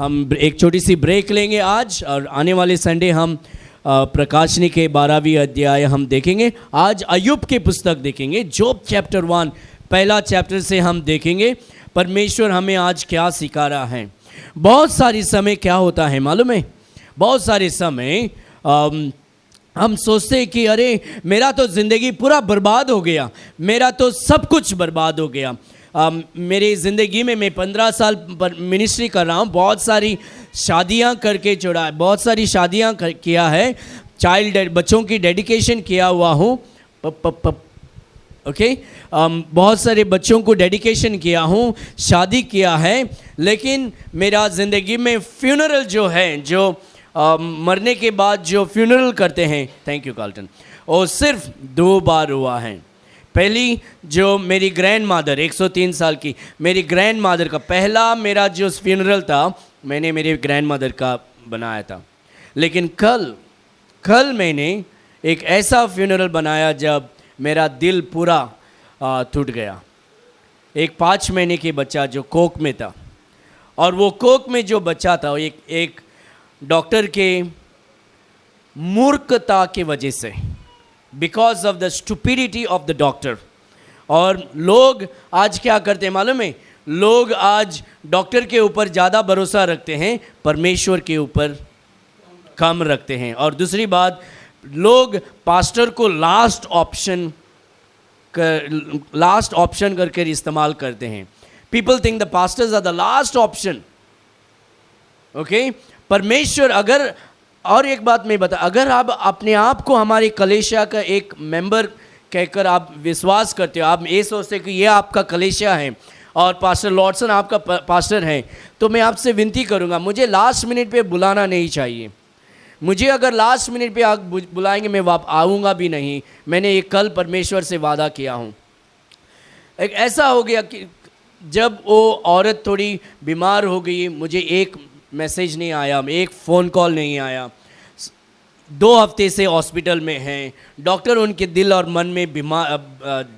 हम एक छोटी सी ब्रेक लेंगे आज, और आने वाले संडे हम प्रकाशनी के 12वीं अध्याय हम देखेंगे। आज अय्यूब की पुस्तक देखेंगे, जॉब चैप्टर 1 पहला चैप्टर से हम देखेंगे परमेश्वर हमें आज क्या सिखा रहा है। बहुत सारी समय क्या होता है मालूम है, बहुत सारे समय हम सोचते हैं कि अरे मेरा तो ज़िंदगी पूरा बर्बाद हो गया, मेरा तो सब कुछ बर्बाद हो गया। मेरी ज़िंदगी में मैं 15 साल पर मिनिस्ट्री कर रहा हूँ, बहुत सारी शादियाँ करके छोड़ा है, बहुत सारी शादियाँ किया है, बच्चों की डेडिकेशन किया हुआ हूँ, ओके बहुत सारे बच्चों को डेडिकेशन किया हूँ, शादी किया है, लेकिन मेरा ज़िंदगी में फ्यूनरल जो है, जो मरने के बाद जो फ्यूनरल करते हैं, थैंक यू कार्ल्टन, वो सिर्फ 2 बार हुआ है। पहली जो मेरी ग्रैंड मादर 103 साल की मेरी ग्रैंड मादर का पहला मेरा जो फ्यूनरल था, मैंने मेरी ग्रैंड मादर का बनाया था। लेकिन कल मैंने एक ऐसा फ्यूनरल बनाया जब मेरा दिल पूरा टूट गया। एक 5 महीने के बच्चा जो कोक में था, और वो कोक में जो बच्चा था एक डॉक्टर के मूर्खता की वजह से, because of the stupidity of the doctor. और लोग आज क्या करते हैं मालूम है, लोग आज डॉक्टर के ऊपर ज़्यादा भरोसा रखते हैं, परमेश्वर के ऊपर कम रखते हैं। और दूसरी बात, लोग पास्टर को लास्ट ऑप्शन करके इस्तेमाल करते हैं। People think the pastors are the last option, okay. परमेश्वर अगर, और एक बात मैं बता, अगर आप अपने आप को हमारे कलीसिया का एक मेंबर कहकर आप विश्वास करते हो, आप ये सोचते हो कि ये आपका कलीसिया है और पास्टर लॉर्डसन आपका पास्टर है, तो मैं आपसे विनती करूंगा, मुझे लास्ट मिनट पे बुलाना नहीं चाहिए। मुझे अगर लास्ट मिनट पे आप बुलाएंगे, मैं आऊँगा भी नहीं। मैंने एक कल परमेश्वर से वादा किया हूँ। एक ऐसा हो गया कि जब वो औरत थोड़ी बीमार हो गई, मुझे एक मैसेज नहीं आया, एक फ़ोन कॉल नहीं आया। 2 हफ्ते से हॉस्पिटल में हैं, डॉक्टर उनके दिल और मन में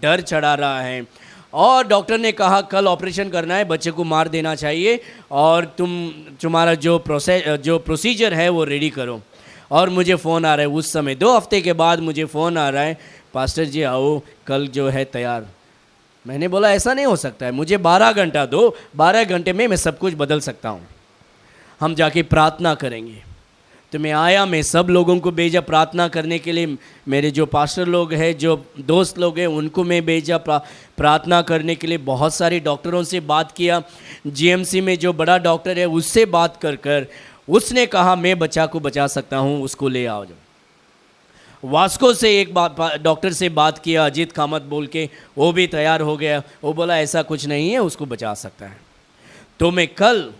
डर चढ़ा रहा है, और डॉक्टर ने कहा कल ऑपरेशन करना है, बच्चे को मार देना चाहिए, और तुम्हारा जो प्रोसीजर है वो रेडी करो। और मुझे फ़ोन आ रहा है उस समय, 2 हफ्ते के बाद मुझे फ़ोन आ रहा है, पास्टर जी आओ कल जो है तैयार। मैंने बोला ऐसा नहीं हो सकता है, मुझे 12 घंटा दो, 12 घंटे में मैं सब कुछ बदल सकता हूँ। हम जाके प्रार्थना करेंगे। तो मैं आया, मैं सब लोगों को भेजा प्रार्थना करने के लिए। मेरे जो पास्टर लोग हैं, जो दोस्त लोग हैं, उनको मैं भेजा प्रार्थना करने के लिए। बहुत सारे डॉक्टरों से बात किया, जीएमसी में जो बड़ा डॉक्टर है उससे बात कर उसने कहा मैं बच्चा को बचा सकता हूँ, उसको ले आओ। जाओ वास्को से एक डॉक्टर से बात किया, अजीत कामत बोल के, वो भी तैयार हो गया। वो बोला ऐसा कुछ नहीं है, उसको बचा सकता है। तो मैं कल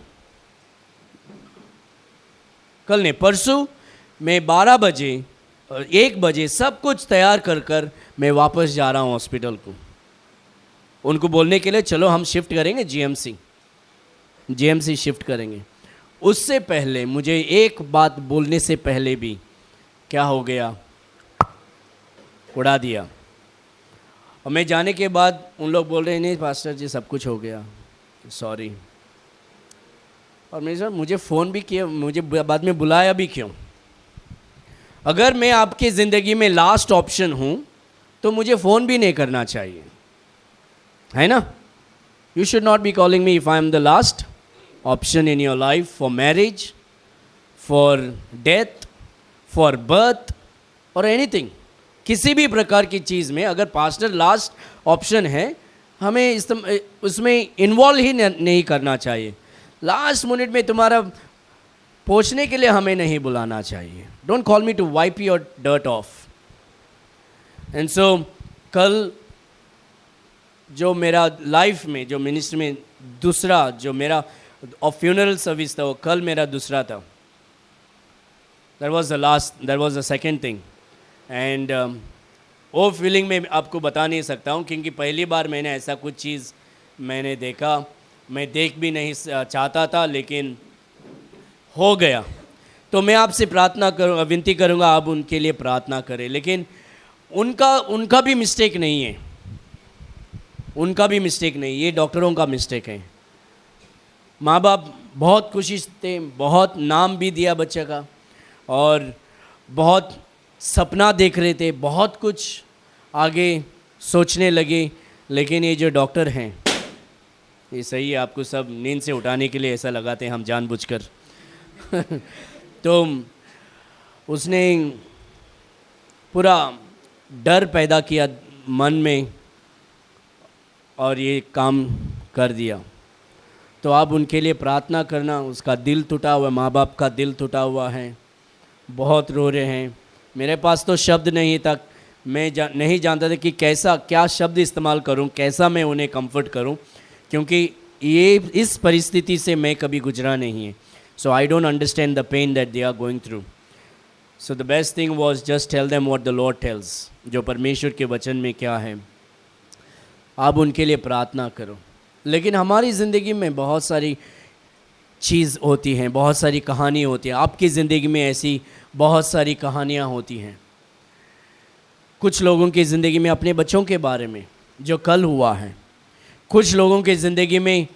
ने परसों मैं 12 बजे और 1 बजे सब कुछ तैयार कर मैं वापस जा रहा हूँ हॉस्पिटल को, उनको बोलने के लिए चलो हम शिफ्ट करेंगे जीएमसी शिफ्ट करेंगे। उससे पहले मुझे एक बात बोलने से पहले भी क्या हो गया, उड़ा दिया। और मैं जाने के बाद उन लोग बोल रहे हैं नहीं पास्टर जी सब कुछ हो गया, सॉरी। और मेरे साथ मुझे फ़ोन भी किया, मुझे बाद में बुलाया भी क्यों? अगर मैं आपकी ज़िंदगी में लास्ट ऑप्शन हूँ तो मुझे फ़ोन भी नहीं करना चाहिए, है ना? You should not be calling me if I am the last option in your life, for marriage, for death, for birth और एनीथिंग। किसी भी प्रकार की चीज़ में अगर पास्टर लास्ट ऑप्शन है, हमें उसमें इन्वॉल्व ही नहीं करना चाहिए। लास्ट मिनट में तुम्हारा पहुंचने के लिए हमें नहीं बुलाना चाहिए। Don't call me to wipe your dirt off. And so कल जो मेरा लाइफ में, जो मिनिस्ट्री में दूसरा जो मेरा फ्यूनरल सर्विस था, वो कल मेरा दूसरा था। That was the second thing. And वो फीलिंग में आपको बता नहीं सकता हूँ, क्योंकि पहली बार मैंने ऐसा कुछ चीज़ मैंने देखा, मैं देख भी नहीं चाहता था, लेकिन हो गया। तो मैं आपसे विनती करूँगा आप उनके लिए प्रार्थना करें। लेकिन उनका भी मिस्टेक नहीं है, उनका भी मिस्टेक नहीं, ये डॉक्टरों का मिस्टेक है। माँ बाप बहुत खुशी थे, बहुत नाम भी दिया बच्चे का, और बहुत सपना देख रहे थे, बहुत कुछ आगे सोचने लगे। लेकिन ये जो डॉक्टर हैं, ये सही है, आपको सब नींद से उठाने के लिए ऐसा लगाते हैं हम जानबूझकर। तो उसने पूरा डर पैदा किया मन में और ये काम कर दिया। तो आप उनके लिए प्रार्थना करना। उसका दिल टूटा हुआ है, माँ बाप का दिल टूटा हुआ है, बहुत रो रहे हैं। मेरे पास तो शब्द नहीं था, मैं नहीं जानता था कि कैसा क्या शब्द इस्तेमाल करूं, कैसा मैं उन्हें कंफर्ट करूं, क्योंकि ये इस परिस्थिति से मैं कभी गुजरा नहीं है। So I don't understand the pain that they are going through. So the best thing was just tell them what the lord tells, जो परमेश्वर के वचन में क्या है, आप उनके लिए प्रार्थना करो। लेकिन हमारी ज़िंदगी में बहुत सारी चीज़ होती हैं, बहुत सारी कहानी होती हैं। आपकी ज़िंदगी में ऐसी बहुत सारी कहानियाँ होती हैं। कुछ लोगों की ज़िंदगी में अपने बच्चों के बारे में जो कल हुआ है, कुछ लोगों की ज़िंदगी में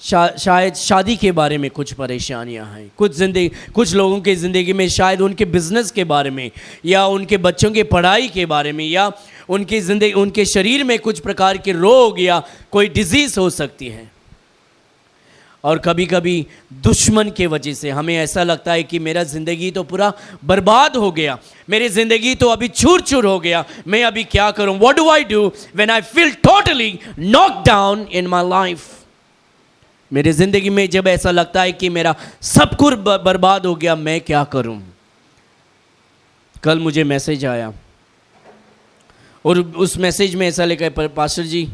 शायद शादी के बारे में कुछ परेशानियां हैं, कुछ लोगों की ज़िंदगी में शायद उनके बिजनेस के बारे में, या उनके बच्चों की पढ़ाई के बारे में, या उनके शरीर में कुछ प्रकार के रोग या कोई डिजीज़ हो सकती है। और कभी कभी दुश्मन के वजह से हमें ऐसा लगता है कि मेरा ज़िंदगी तो पूरा बर्बाद हो गया, मेरी ज़िंदगी तो अभी चूर चूर हो गया, मैं अभी क्या करूं? What do I do when I feel totally knock down in my life? मेरी ज़िंदगी में जब ऐसा लगता है कि मेरा सब कुछ बर्बाद हो गया, मैं क्या करूं? कल मुझे मैसेज आया और उस मैसेज में ऐसा लिखा है, पास्टर जी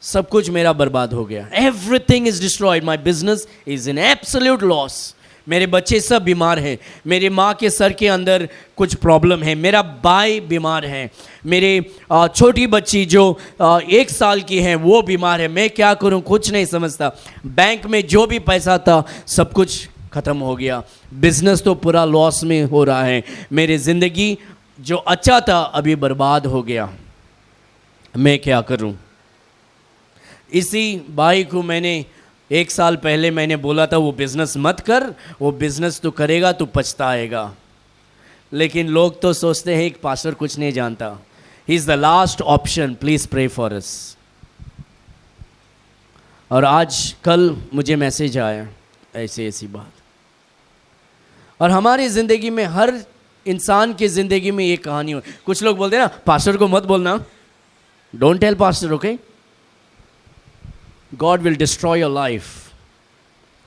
सब कुछ मेरा बर्बाद हो गया, everything is destroyed, my business is in absolute loss, मेरे बच्चे सब बीमार हैं, मेरी माँ के सर के अंदर कुछ प्रॉब्लम है, मेरा भाई बीमार है, मेरे छोटी बच्ची जो 1 साल की है वो बीमार है, मैं क्या करूं? कुछ नहीं समझता। बैंक में जो भी पैसा था सब कुछ ख़त्म हो गया, बिजनेस तो पूरा लॉस में हो रहा है, मेरी ज़िंदगी जो अच्छा था अभी बर्बाद हो गया, मैं क्या करूं? इसी भाई को मैंने 1 साल पहले मैंने बोला था वो बिज़नेस मत कर, वो बिज़नेस तो करेगा तो पछताएगा। लेकिन लोग तो सोचते हैं कि पास्टर कुछ नहीं जानता, he is the last option, please pray for us. और आज कल मुझे मैसेज आया ऐसी बात। और हमारी ज़िंदगी में, हर इंसान की ज़िंदगी में ये कहानी हो। कुछ लोग बोलते हैं ना, पास्टर को मत बोलना, don't tell pastor, okay? God will destroy your life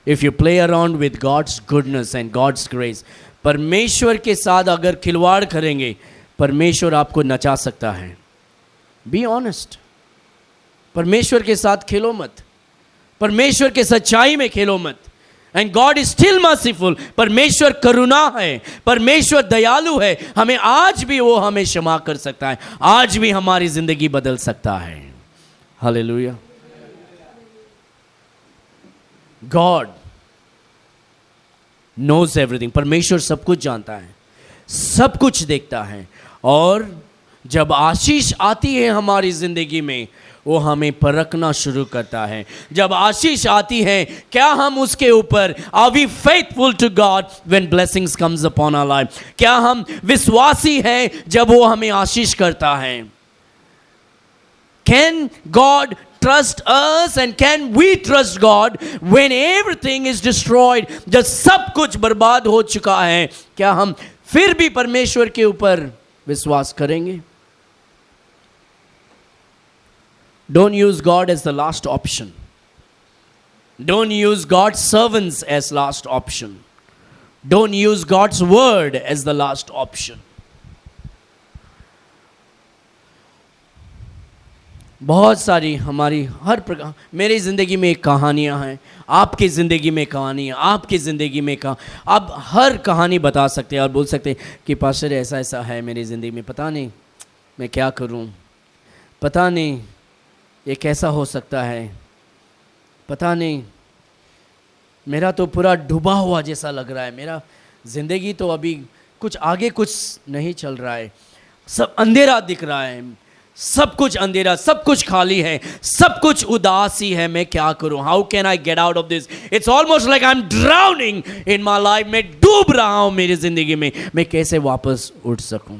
if you play around with God's goodness and God's grace. परमेश्वर के साथ अगर खिलवाड़ करेंगे, परमेश्वर आपको नचा सकता है। Be honest. परमेश्वर के साथ खेलो मत, परमेश्वर के सच्चाई में खेलो मत। And God is still merciful. परमेश्वर करुणा है, परमेश्वर दयालु है, हमें आज भी वो हमें क्षमा कर सकता है, आज भी हमारी जिंदगी बदल सकता है। हालेलुया। God knows everything. परमेश्वर सब कुछ जानता है, सब कुछ देखता है, और जब आशीष आती है हमारी जिंदगी में, वो हमें परखना शुरू करता है। जब आशीष आती है, क्या हम उसके ऊपर, are we faithful to God when blessings comes upon our life? क्या हम विश्वासी हैं जब वो हमें आशीष करता है? Can God trust us and can we trust God when everything is destroyed? जब सब कुछ बर्बाद हो चुका है, क्या हम फिर भी परमेश्वर के ऊपर विश्वास करेंगे? Don't use God as the last option. Don't use God's servants as last option. Don't use God's word as the last option. बहुत सारी हमारी हर प्रकार, मेरी ज़िंदगी में कहानियाँ हैं, आपकी ज़िंदगी में कहानियाँ, आपकी ज़िंदगी में आप हर कहानी बता सकते हैं और बोल सकते हैं कि पास्टर ऐसा ऐसा है मेरी ज़िंदगी में, पता नहीं मैं क्या करूं, पता नहीं ये कैसा हो सकता है, पता नहीं मेरा तो पूरा डूबा हुआ जैसा लग रहा है, मेरा ज़िंदगी तो अभी कुछ आगे कुछ नहीं चल रहा है, सब अंधेरा दिख रहा है, सब कुछ अंधेरा, सब कुछ खाली है, सब कुछ उदासी है, मैं क्या करूं? How can I get out of this? It's almost like I am drowning in my life. मैं डूब रहा हूं मेरी जिंदगी में, मैं कैसे वापस उठ सकूं?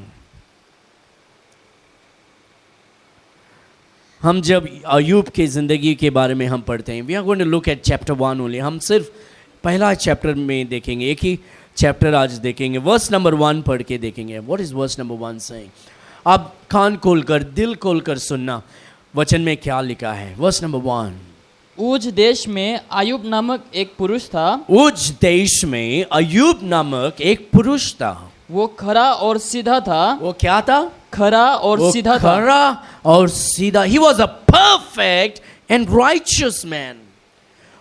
हम जब अय्यूब की ज़िंदगी के बारे में हम पढ़ते हैं, we are going to look at chapter 1 only. हम सिर्फ पहला चैप्टर में देखेंगे, एक ही चैप्टर आज देखेंगे. वर्स नंबर 1 पढ़ के देखेंगे. What is verse number 1 saying? आप कान खोलकर, दिल खोलकर सुनना, वचन में क्या लिखा है. Verse number 1. उज देश में अय्यूब नामक एक पुरुष था. उज देश में अय्यूब नामक एक पुरुष था. वो खरा और सीधा था. वो क्या था? खरा और सीधा था. खरा और सीधा. He was a perfect and righteous man.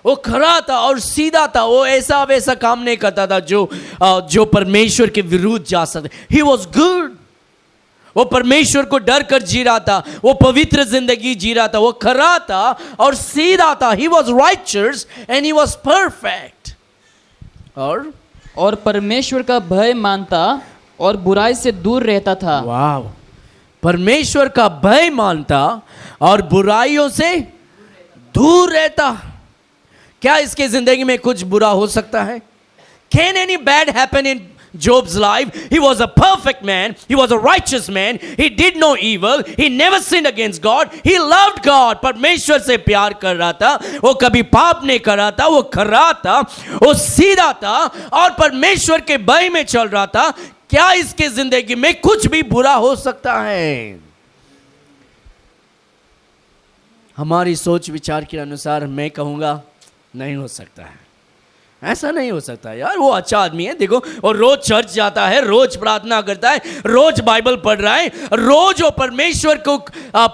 वो खरा था और सीधा था. वो ऐसा वैसा काम नहीं करता था जो परमेश्वर के विरुद्ध जा सकते. He was good. वो परमेश्वर को डर कर जी रहा था. वो पवित्र जिंदगी जी रहा था. वो खरा था और सीधा था. He was righteous and he was perfect. और परमेश्वर का भय मानता और बुराई से दूर रहता था. वाह! परमेश्वर का भय मानता और बुराइयों से दूर रहता. क्या इसके जिंदगी में कुछ बुरा हो सकता है? Can any bad happen in Job's life? He was a perfect man. He was a righteous man. He did no evil. He never sinned against God. He loved God. परमेश्वर से प्यार कर रहा था. वो कभी पाप नहीं कर रहा था. वो खरा था, वो सीधा था और परमेश्वर के भय में चल रहा था. क्या इसके जिंदगी में कुछ भी बुरा हो सकता है? हमारी सोच विचार के अनुसार मैं कहूंगा नहीं हो सकता है. ऐसा नहीं हो सकता यार. वो अच्छा आदमी है, देखो, और रोज चर्च जाता है, रोज प्रार्थना करता है, रोज बाइबल पढ़ रहा है, रोज वो परमेश्वर को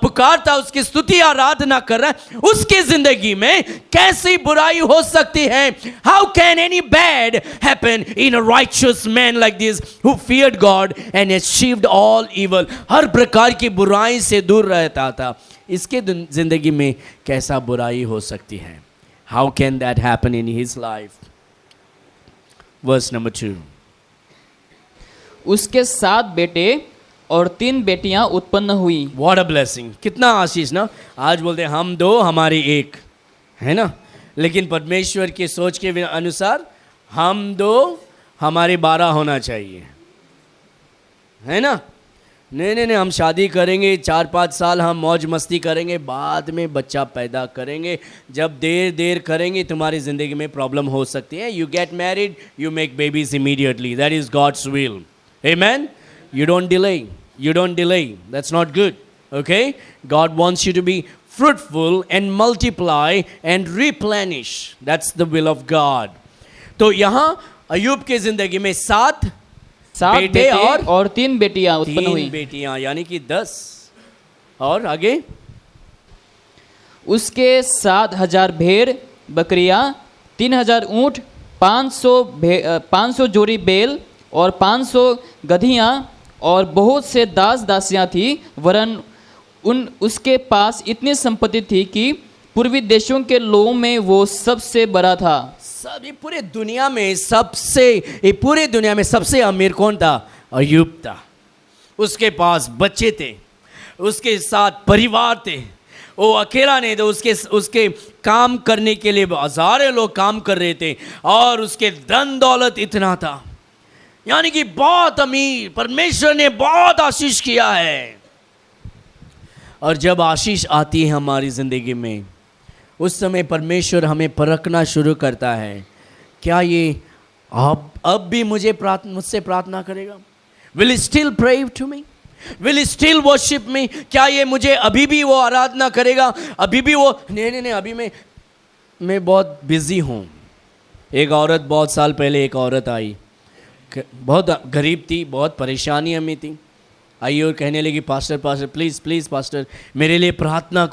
पुकारता, उसकी स्तुति आराधना कर रहा है. उसकी जिंदगी में कैसी बुराई हो सकती है? How can any bad happen in a righteous man like this who feared God and achieved all evil? हर प्रकार की बुराई से दूर रहता था. इसके जिंदगी में कैसा बुराई हो सकती है? How can that happen in his life? Verse number 2. उसके 7 बेटे और 3 बेटियां उत्पन्न हुई. What a blessing! कितना आशीष ना. आज बोलते हैं हम 2 हमारी 1, है ना? लेकिन परमेश्वर की सोच के अनुसार हम 2 हमारे 12 होना चाहिए, है ना? नहीं, हम शादी करेंगे, 4-5 साल हम मौज मस्ती करेंगे, बाद में बच्चा पैदा करेंगे. जब देर करेंगे तुम्हारी ज़िंदगी में प्रॉब्लम हो सकती है. You get married, you make babies immediately. That is God's will. Amen. You don't delay. That's not good. Okay. God wants you to be fruitful and multiply and replenish. That's the will of God. तो यहाँ अय्यूब के ज़िंदगी में 7 बेटे और 3 बेटियां उत्पन्न हुई. 3 बेटियां यानी कि 10. और आगे? उसके 7,000 भेड़ बकरियां, 3,000 ऊंट, 500 जोड़ी बैल और 500 गधियां और बहुत से दास दासियां थी. वरन उसके पास इतनी संपत्ति थी कि पूर्वी देशों के लोगों में वो सबसे बड़ा था. ये पूरे दुनिया में सबसे अमीर कौन था? अय्यूब था. उसके पास बच्चे थे, उसके साथ परिवार थे. वो अकेला नहीं था. उसके काम करने के लिए हजारों लोग काम कर रहे थे और उसके धन दौलत इतना था, यानी कि बहुत अमीर. परमेश्वर ने बहुत आशीष किया है. और जब आशीष आती है हमारी जिंदगी में, उस समय परमेश्वर हमें परखना शुरू करता है. क्या ये अब भी मुझसे प्रार्थना करेगा? Will he still pray to me? Will he still worship me? क्या ये मुझे अभी भी वो आराधना करेगा? अभी भी वो नहीं, अभी मैं बहुत बिजी हूँ. एक औरत, बहुत साल पहले एक औरत आई, बहुत गरीब थी, बहुत परेशानियों में थी. आई और कहने लगी, पास्टर प्लीज़ पास्टर मेरे लिए प्रार्थना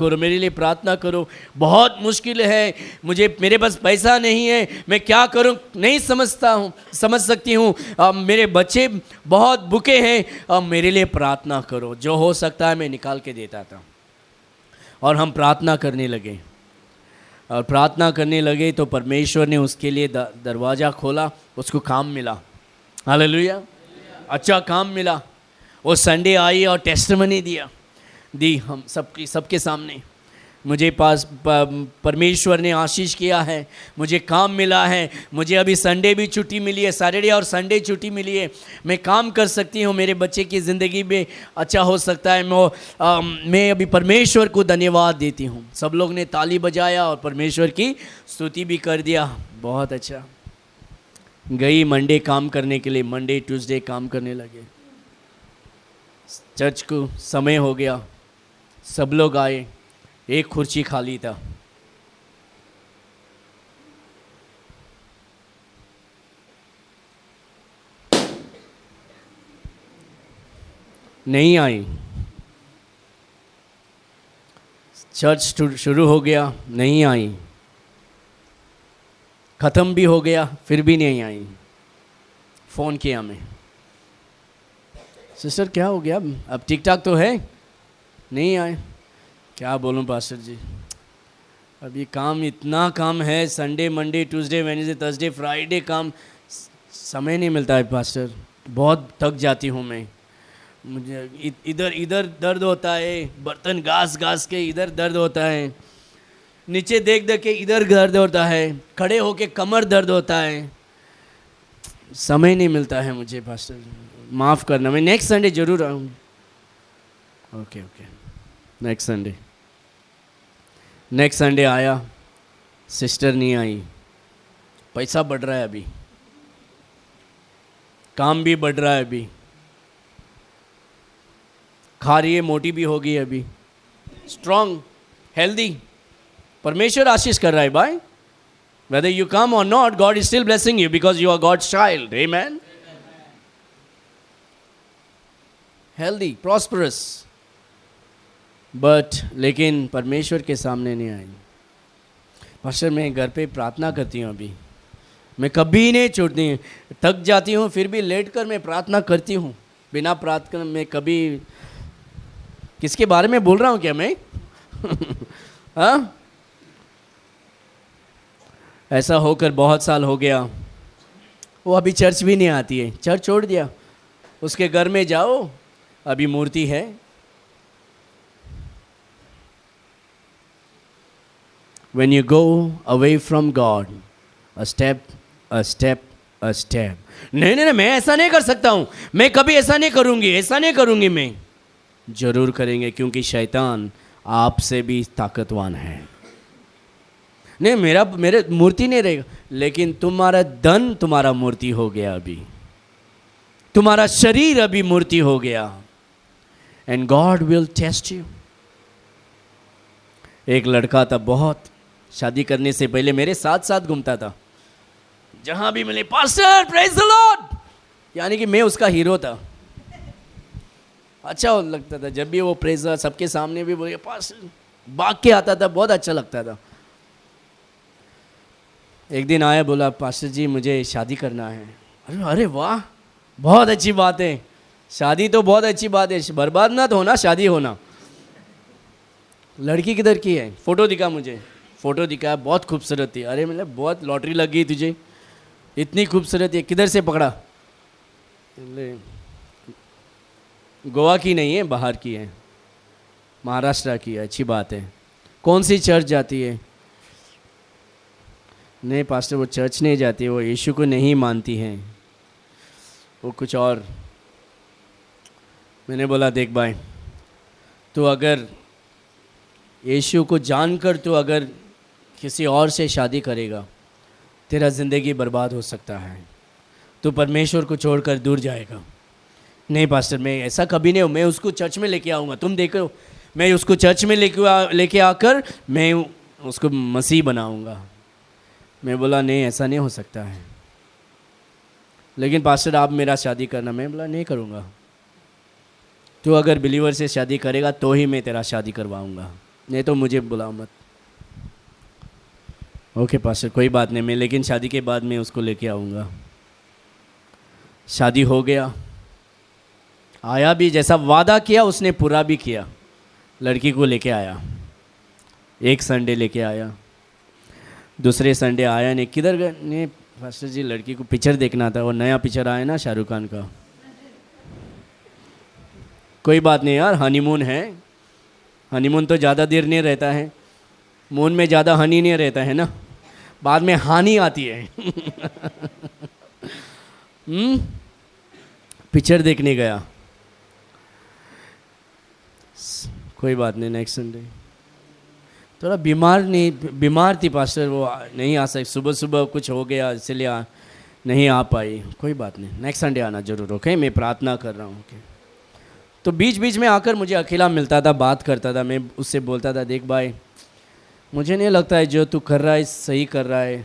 करो. बहुत मुश्किल है, मेरे पास पैसा नहीं है, मैं क्या करूं? नहीं समझ सकती हूँ. मेरे बच्चे बहुत भूखे हैं, मेरे लिए प्रार्थना करो. जो हो सकता है मैं निकाल के देता था. और हम प्रार्थना करने लगे तो परमेश्वर ने उसके लिए दरवाज़ा खोला. उसको काम मिला. हालेलुया. अच्छा काम मिला. वो संडे आई और टेस्टिमनी दिया. दी हम सबके सामने। मुझे परमेश्वर ने आशीष किया है, मुझे काम मिला है, मुझे अभी संडे भी छुट्टी मिली है, सैटरडे और संडे छुट्टी मिली है, मैं काम कर सकती हूँ, मेरे बच्चे की ज़िंदगी में अच्छा हो सकता है। मैं अभी परमेश्वर को धन्यवाद देती हूँ। सब लोग ने ताली बजाया और परमेश्वर की स्तुति भी कर दिया। बहुत अच्छा। गई मंडे काम करने के लिए, मंडे ट्यूसडे काम करने लगे। चर्च को समय हो गया, सब लोग आए, एक कुर्सी खाली था। नहीं आई। चर्च शुरू हो गया, नहीं आई। ख़त्म भी हो गया, फिर भी नहीं आई। फ़ोन किया मैं, सिस्टर क्या हो गया, अब ठीक ठाक तो है? नहीं आए। क्या बोलूं पास्टर जी, अभी काम, इतना काम है, Sunday Monday Tuesday Wednesday Thursday Friday काम, समय नहीं मिलता है पास्टर। बहुत थक जाती हूँ मैं। मुझे इधर दर्द होता है, बर्तन घास के इधर दर्द होता है, नीचे देख के इधर दर्द होता है, खड़े होके कमर दर्द होता है। समय नहीं मिलता है मुझे पास्टर, माफ़ करना। मैं नेक्स्ट संडे ज़रूर आऊँ। ओके नेक्स्ट संडे आया, सिस्टर नहीं आई। पैसा बढ़ रहा है अभी, काम भी बढ़ रहा है अभी, खा रही है, मोटी भी हो गई अभी, स्ट्रांग हेल्दी। परमेश्वर आशीष कर रहा है भाई। Whether you come or not, God is still blessing you because you are God's child. Amen. Healthy, prosperous. But लेकिन परमेश्वर के सामने नहीं आई। पास्टर मैं घर पे प्रार्थना करती हूँ अभी, मैं कभी नहीं छोड़ती हूँ। थक जाती हूँ फिर भी लेट कर मैं प्रार्थना करती हूँ। बिना प्रार्थना में कभी, किसके बारे में बोल रहा हूँ क्या मैं? हाँ, ऐसा होकर बहुत साल हो गया। वो अभी चर्च भी नहीं आती है, चर्च छोड़ दिया। उसके घर में जाओ, अभी मूर्ति है। When you go away from God, a step. नहीं, मैं ऐसा नहीं कर सकता हूँ, मैं कभी ऐसा नहीं करूँगी मैं। जरूर करेंगे, क्योंकि शैतान आपसे भी ताकतवान है। नहीं, मेरे मूर्ति नहीं रहेगा, लेकिन तुम्हारा धन तुम्हारा मूर्ति हो गया अभी, तुम्हारा शरीर अभी मूर्ति हो गया। And God will test you. एक लड़का था, बहुत शादी करने से पहले मेरे साथ घूमता था, जहां भी मिले पास्टर प्रेज द लॉर्ड, यानी कि मैं उसका हीरो था। अच्छा लगता था जब भी वो प्रेज सबके सामने भी बोले पास्टर, भाग के आता था, बहुत अच्छा लगता था। एक दिन आया, बोला पास्टर जी मुझे शादी करना है। अरे वाह, बहुत अच्छी बात है, शादी तो बहुत अच्छी बात है, बर्बाद ना तो होना, शादी होना। लड़की किधर की है? फ़ोटो दिखा मुझे, फ़ोटो दिखा, बहुत खूबसूरत थी। अरे मतलब बहुत लॉटरी लग गई तुझे, इतनी खूबसूरत है, किधर से पकड़ा? गोवा की नहीं है, बाहर की है, महाराष्ट्र की है। अच्छी बात है। कौन सी चर्च जाती है? नहीं पास्टर, वो चर्च नहीं जाती, वो यीशु को नहीं मानती हैं, वो कुछ और। मैंने बोला देख भाई, तो अगर यीशु को जानकर तो अगर किसी और से शादी करेगा, तेरा ज़िंदगी बर्बाद हो सकता है, तो परमेश्वर को छोड़कर दूर जाएगा। नहीं पास्टर, मैं ऐसा कभी नहीं हूँ, मैं उसको चर्च में लेके आऊँगा, तुम देखो, मैं उसको चर्च में लेके आकर मैं उसको मसीह बनाऊँगा। मैं बोला नहीं, ऐसा नहीं हो सकता है। लेकिन पास्टर आप मेरा शादी करना। मैं बोला नहीं करूँगा, तो अगर बिलीवर से शादी करेगा तो ही मैं तेरा शादी करवाऊँगा, नहीं तो मुझे बुलाओ मत। ओके पास्टर, कोई बात नहीं, मैं लेकिन शादी के बाद मैं उसको लेके आऊँगा। शादी हो गया, आया भी, जैसा वादा किया उसने पूरा भी किया। लड़की को लेके आया, एक संडे लेके आया, दूसरे संडे आया नहीं। किधर गए? नहीं पास्टर जी, लड़की को पिक्चर देखना था, वो नया पिक्चर आया ना शाहरुख खान का। कोई बात नहीं यार, हनीमून है, हनीमून तो ज़्यादा देर नहीं रहता है, मून में ज़्यादा हनी नहीं रहता है ना, बाद में हानि आती है। पिक्चर देखने गया, कोई बात नहीं, नेक्स्ट संडे। थोड़ा बीमार थी पास्टर, वो नहीं आ सकती, सुबह सुबह कुछ हो गया इसलिए नहीं आ पाई। कोई बात नहीं, नेक्स्ट संडे आना जरूर, ओके। मैं प्रार्थना कर रहा हूँ, ओके। तो बीच बीच में आकर मुझे अकेला मिलता था, बात करता था, मैं उससे बोलता था, देख भाई, मुझे नहीं लगता है जो तू कर रहा है सही कर रहा है।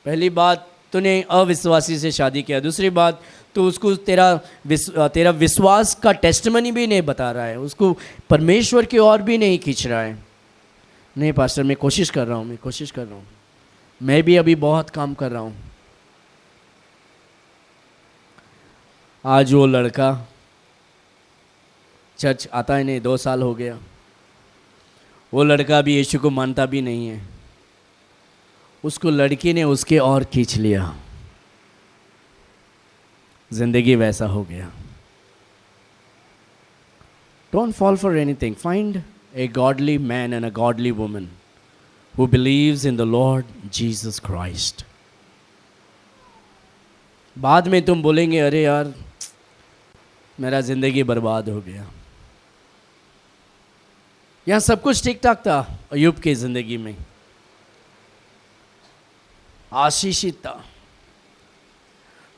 पहली बात, तूने अविश्वासी से शादी किया, दूसरी बात तो उसको तेरा विश्वास का टेस्टमनी भी नहीं बता रहा है, उसको परमेश्वर की ओर भी नहीं खींच रहा है। नहीं पास्टर, मैं कोशिश कर रहा हूँ, मैं भी अभी बहुत काम कर रहा हूँ। आज वो लड़का चर्च आता ही नहीं, 2 साल हो गया, वो लड़का भी यीशु को मानता भी नहीं है, उसको लड़की ने उसके और खींच लिया, जिंदगी वैसा हो गया। Don't fall for anything. Find a godly man and a godly woman who believes in the Lord Jesus Christ. बाद में तुम बोलेंगे, अरे यार मेरा जिंदगी बर्बाद हो गया। यहाँ सब कुछ ठीक ठाक था अय्यूब की जिंदगी में, आशीषित था,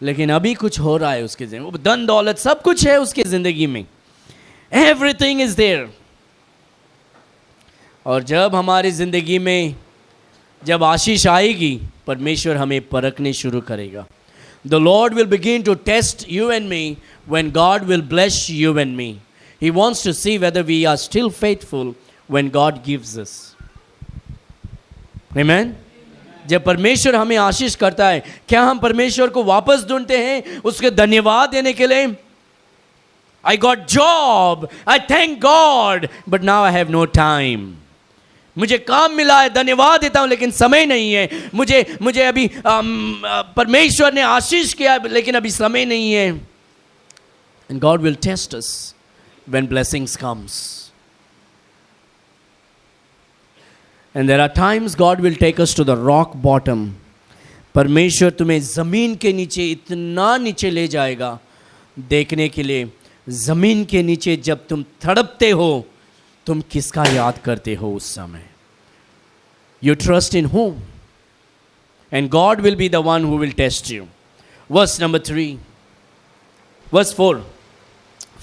लेकिन अभी कुछ हो रहा है उसके जिंदगी, धन दौलत सब कुछ है उसके जिंदगी में, एवरीथिंग इज देयर। और जब हमारी जिंदगी में जब आशीष आएगी, परमेश्वर हमें परखने शुरू करेगा। The Lord will begin to test you and me when God will bless you and me. He wants to see whether we are still faithful when God gives us. Amen? जब परमेश्वर हमें आशीष करता है, क्या हम परमेश्वर को वापस ढूंढते हैं उसके धन्यवाद देने के लिए? I got job, I thank God, but now I have no time. मुझे काम मिला है, धन्यवाद देता हूं, लेकिन समय नहीं है। मुझे अभी परमेश्वर ने आशीष किया, लेकिन अभी समय नहीं है। And God will test us when blessings comes. And there are times God will take us to the rock bottom. परमेश्वर तुम्हें ज़मीन के नीचे, इतना नीचे ले जाएगा देखने के लिए, ज़मीन के नीचे जब तुम तड़पते हो, तुम किसका याद करते हो उस समय? You trust in whom? And God will be the one who will test you. Verse number 3. Verse 4.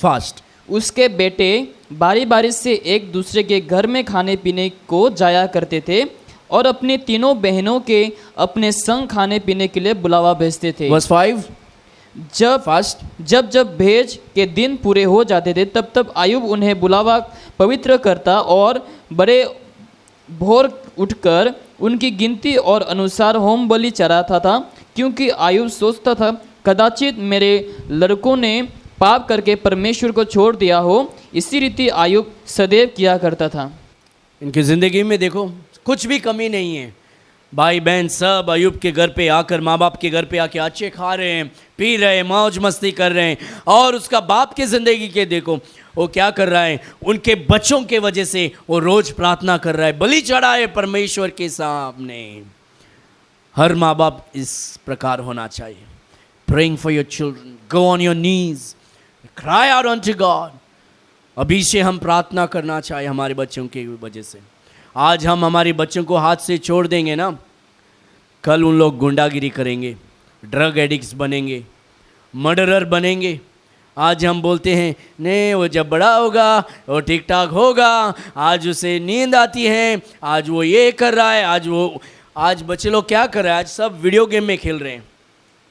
Fast. उसके बेटे बारी बारी से एक दूसरे के घर में खाने पीने को जाया करते थे और अपनी तीनों बहनों के अपने संग खाने पीने के लिए बुलावा भेजते थे। Verse 5. जब भेज के दिन पूरे हो जाते थे, तब आयुब उन्हें बुलावा पवित्र करता और बड़े भोर उठकर उनकी गिनती और अनुसार होम बलि चढ़ाता था, क्योंकि आयुब सोचता था, कदाचित मेरे लड़कों ने पाप करके परमेश्वर को छोड़ दिया हो। इसी रीति आयुब सदैव किया करता था। इनकी ज़िंदगी में देखो कुछ भी कमी नहीं है। भाई बहन सब अय्यूब के घर पे आकर, माँ बाप के घर पे आके अच्छे खा रहे हैं, पी रहे हैं, मौज मस्ती कर रहे हैं। और उसका बाप की ज़िंदगी के देखो वो क्या कर रहा है, उनके बच्चों के वजह से वो रोज़ प्रार्थना कर रहा है, बलि चढ़ा है परमेश्वर के सामने। हर माँ बाप इस प्रकार होना चाहिए। Praying for your children, go on your knees, cry out unto God. अभी से हम प्रार्थना करना चाहिए हमारे बच्चों की वजह से। आज हम हमारे बच्चों को हाथ से छोड़ देंगे ना, कल उन लोग गुंडागिरी करेंगे, ड्रग एडिक्ट्स बनेंगे, मर्डरर बनेंगे। आज हम बोलते हैं नहीं वो जब बड़ा होगा वो ठीक ठाक होगा, आज उसे नींद आती है, आज वो ये कर रहा है, आज बच्चे लोग क्या कर रहे हैं, आज सब वीडियो गेम में खेल रहे हैं।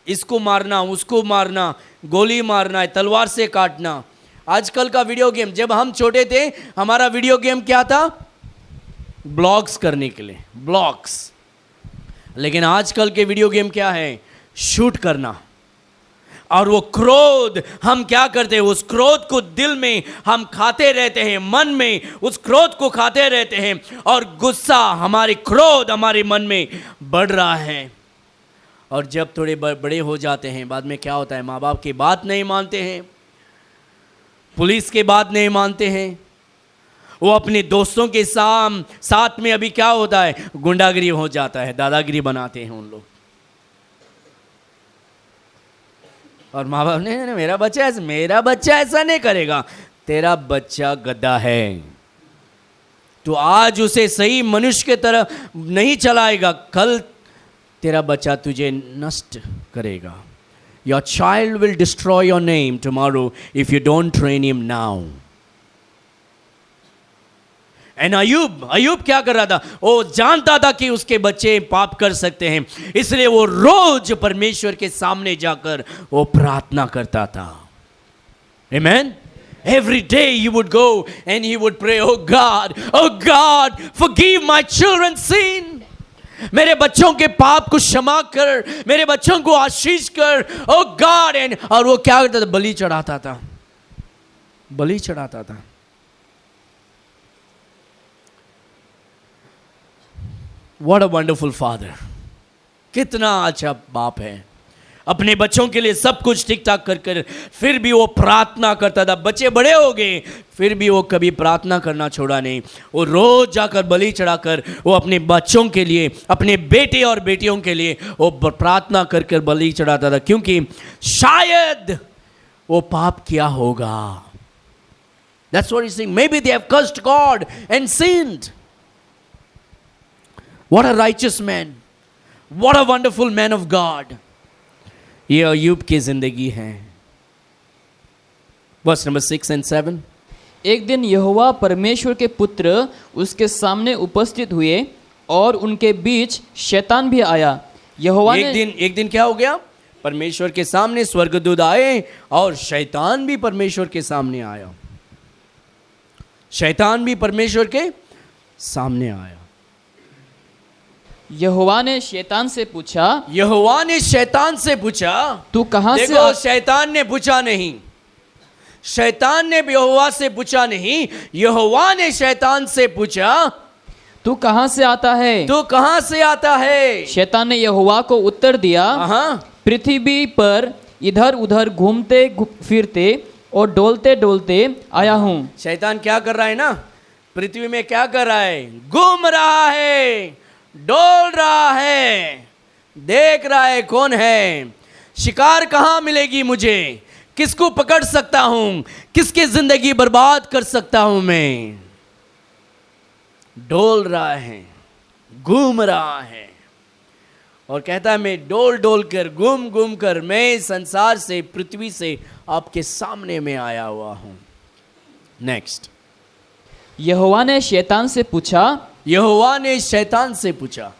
इसको मारना, उसको मारना, गोली मारना है, तलवार से काटना। आजकल का वीडियो गेम, जब हम छोटे थे हमारा वीडियो गेम क्या था? ब्लॉग्स करने के लिए, ब्लॉग्स। लेकिन आजकल के वीडियो गेम क्या है? शूट करना। और वो क्रोध हम क्या करते हैं, उस क्रोध को दिल में हम खाते रहते हैं, मन में उस क्रोध को खाते रहते हैं, और गुस्सा हमारे क्रोध हमारे मन में बढ़ रहा है। और जब थोड़े बड़े हो जाते हैं, बाद में क्या होता है, माँ बाप की बात नहीं मानते हैं, पुलिस की बात नहीं मानते हैं, वो अपने दोस्तों के साथ में अभी क्या होता है, गुंडागिरी हो जाता है, दादागिरी बनाते हैं उन लोग। और माँ बाप ने मेरा बच्चा ऐसा नहीं करेगा। तेरा बच्चा गधा है, तो आज उसे सही मनुष्य के तरह नहीं चलाएगा, कल तेरा बच्चा तुझे नष्ट करेगा। Your child will destroy your name tomorrow if you don't train him now. And Ayub क्या कर रहा था? वो जानता था कि उसके बच्चे पाप कर सकते हैं, इसलिए वो रोज परमेश्वर के सामने जाकर वो प्रार्थना करता था। Amen? Every day he would go and he would pray, oh God, forgive my children's sin. मेरे बच्चों के पाप को क्षमा कर, मेरे बच्चों को आशीष कर, oh God। और वो क्या करता था? बलि चढ़ाता था। What a wonderful father! कितना अच्छा बाप है। अपने बच्चों के लिए सब कुछ ठीक ठाक कर फिर भी वो प्रार्थना करता था। बच्चे बड़े हो गए, फिर भी वो कभी प्रार्थना करना छोड़ा नहीं। वो रोज जाकर बलि चढ़ाकर वो अपने बच्चों के लिए, अपने बेटे और बेटियों के लिए वो प्रार्थना कर बलि चढ़ाता था, क्योंकि शायद वो पाप किया होगा। That's what he's saying. Maybe they have cursed God and sinned. What a righteous man. What a wonderful man of God. ये अयूब की जिंदगी है। Verse number 6 and 7। एक दिन यहोवा परमेश्वर के पुत्र उसके सामने उपस्थित हुए और उनके बीच शैतान भी आया। यहोवा ने एक दिन क्या हो गया? परमेश्वर के सामने स्वर्गदूत आए और शैतान भी परमेश्वर के सामने आया। शैतान भी परमेश्वर के सामने आया। यहोवा ने शैतान से पूछा, तू कहां से? देखो, शैतान ने पूछा नहीं, शैतान ने यहोवा से पूछा नहीं, यहोवा ने शैतान से पूछा, तू कहां से आता है? शैतान ने यहोवा को उत्तर दिया, पृथ्वी पर इधर उधर घूमते फिरते और डोलते डोलते आया हूं। शैतान क्या कर रहा है ना? पृथ्वी में क्या कर रहा है? घूम रहा है, डोल रहा है, देख रहा है कौन है, शिकार कहां मिलेगी मुझे, किसको पकड़ सकता हूं, किसकी जिंदगी बर्बाद कर सकता हूं मैं। डोल रहा है, घूम रहा है और कहता है मैं डोल डोल कर, घूम घूम कर मैं संसार से, पृथ्वी से आपके सामने में आया हुआ हूं। नेक्स्ट। यहोवा ने शैतान से पूछा,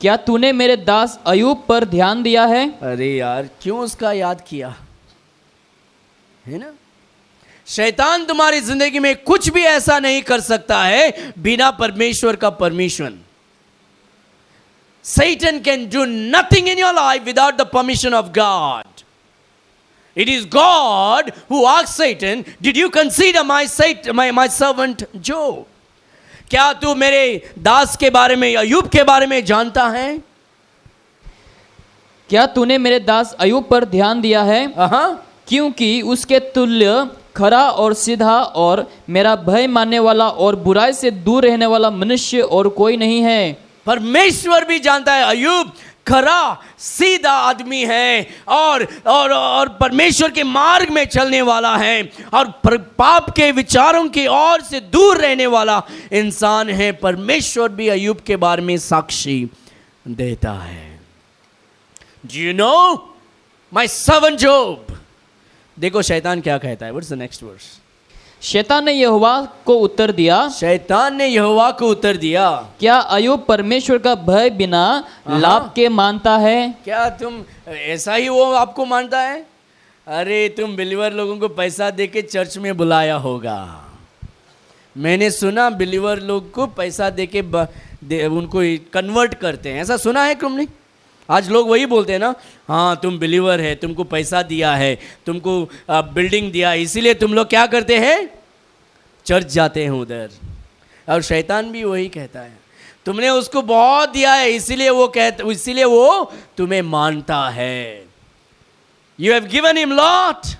क्या तूने मेरे दास अयूब पर ध्यान दिया है? अरे यार, क्यों उसका याद किया है ना? शैतान तुम्हारी जिंदगी में कुछ भी ऐसा नहीं कर सकता है बिना परमेश्वर का permission. Satan can do nothing in your life without the permission of God. It is God who asked Satan, did you consider my servant Job? क्या तू मेरे दास के बारे में, अयूब के बारे में जानता है? क्या तूने मेरे दास अयूब पर ध्यान दिया है? क्योंकि उसके तुल्य खरा और सीधा और मेरा भय मानने वाला और बुराई से दूर रहने वाला मनुष्य और कोई नहीं है। परमेश्वर भी जानता है अयूब खरा सीधा आदमी है और परमेश्वर के मार्ग में चलने वाला है और पाप के विचारों की ओर से दूर रहने वाला इंसान है। परमेश्वर भी अयूब के बारे में साक्षी देता है। Do you know my servant Job? देखो शैतान क्या कहता है। What's the next verse? शैतान ने यहोवा को उत्तर दिया, क्या अयूब परमेश्वर का भय बिना लाभ के मानता है? क्या तुम ऐसा ही वो आपको मानता है? अरे तुम बिलीवर लोगों को पैसा देके चर्च में बुलाया होगा। मैंने सुना बिलीवर लोग को पैसा देके उनको कन्वर्ट करते हैं, ऐसा सुना है तुमने? आज लोग वही बोलते हैं ना, हाँ तुम बिलीवर है, तुमको पैसा दिया है, तुमको बिल्डिंग दिया, इसीलिए तुम लोग क्या करते हैं? चर्च जाते हैं उधर। और शैतान भी वही कहता है, तुमने उसको बहुत दिया है इसीलिए वो तुम्हें मानता है। You have given him lot,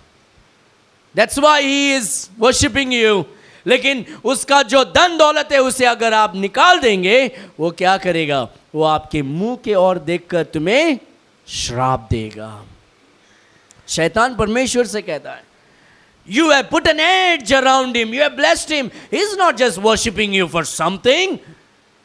that's why he is worshipping you. लेकिन उसका जो धन दौलत है उसे अगर आप निकाल देंगे, वो क्या करेगा? वो आपके मुंह के ओर देखकर तुम्हें श्राप देगा। शैतान परमेश्वर से कहता है, You have put an edge around him. You have blessed him. He's not just worshipping you for something.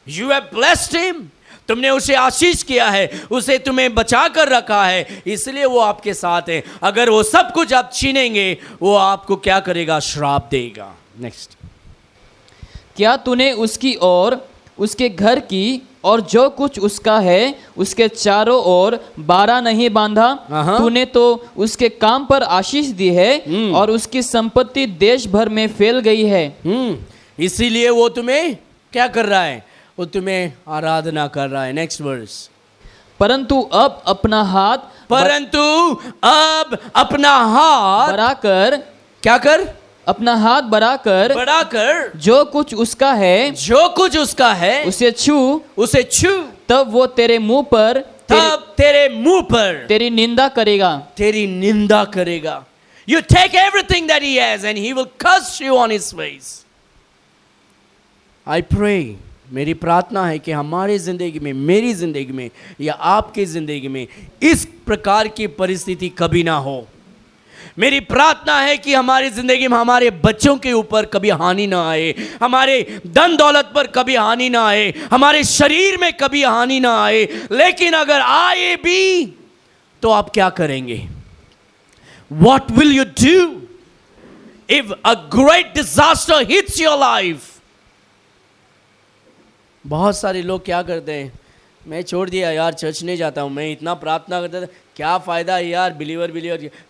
You have blessed him. तुमने उसे आशीष किया है, उसे तुम्हें बचा कर रखा है, इसलिए वो आपके साथ है। अगर वो सब कुछ आप छीनेंगे, वो आपको क्या करेगा? श्राप देगा। नेक्स्ट, क्या तूने उसकी और उसके घर की और जो कुछ उसका है उसके चारों ओर बाड़ा नहीं बांधा? तूने तो उसके काम पर आशीष दी है और उसकी संपत्ति देश भर में फैल गई है। इसीलिए वो तुम्हें क्या कर रहा है? वो तुम्हें आराधना कर रहा है। नेक्स्ट वर्स, परंतु अब अपना हाथ बढ़ाकर क्या कर? अपना हाथ बढ़ाकर जो कुछ उसका है उसे छू, तब वो तेरे मुंह पर तेरी निंदा करेगा। You take everything that he has and he will curse you on his face. I pray, मेरी प्रार्थना है कि हमारी जिंदगी में, मेरी जिंदगी में या आपकी जिंदगी में इस प्रकार की परिस्थिति कभी ना हो। मेरी प्रार्थना है कि हमारी जिंदगी में हमारे बच्चों के ऊपर कभी हानि ना आए, हमारे धन दौलत पर कभी हानि ना आए, हमारे शरीर में कभी हानि ना आए। लेकिन अगर आए भी तो आप क्या करेंगे? What will you do if a great disaster hits your life? बहुत सारे लोग क्या करते हैं? मैं छोड़ दिया यार, चर्च नहीं जाता हूँ, मैं इतना प्रार्थना करता था, क्या फ़ायदा है यार, बिलीवर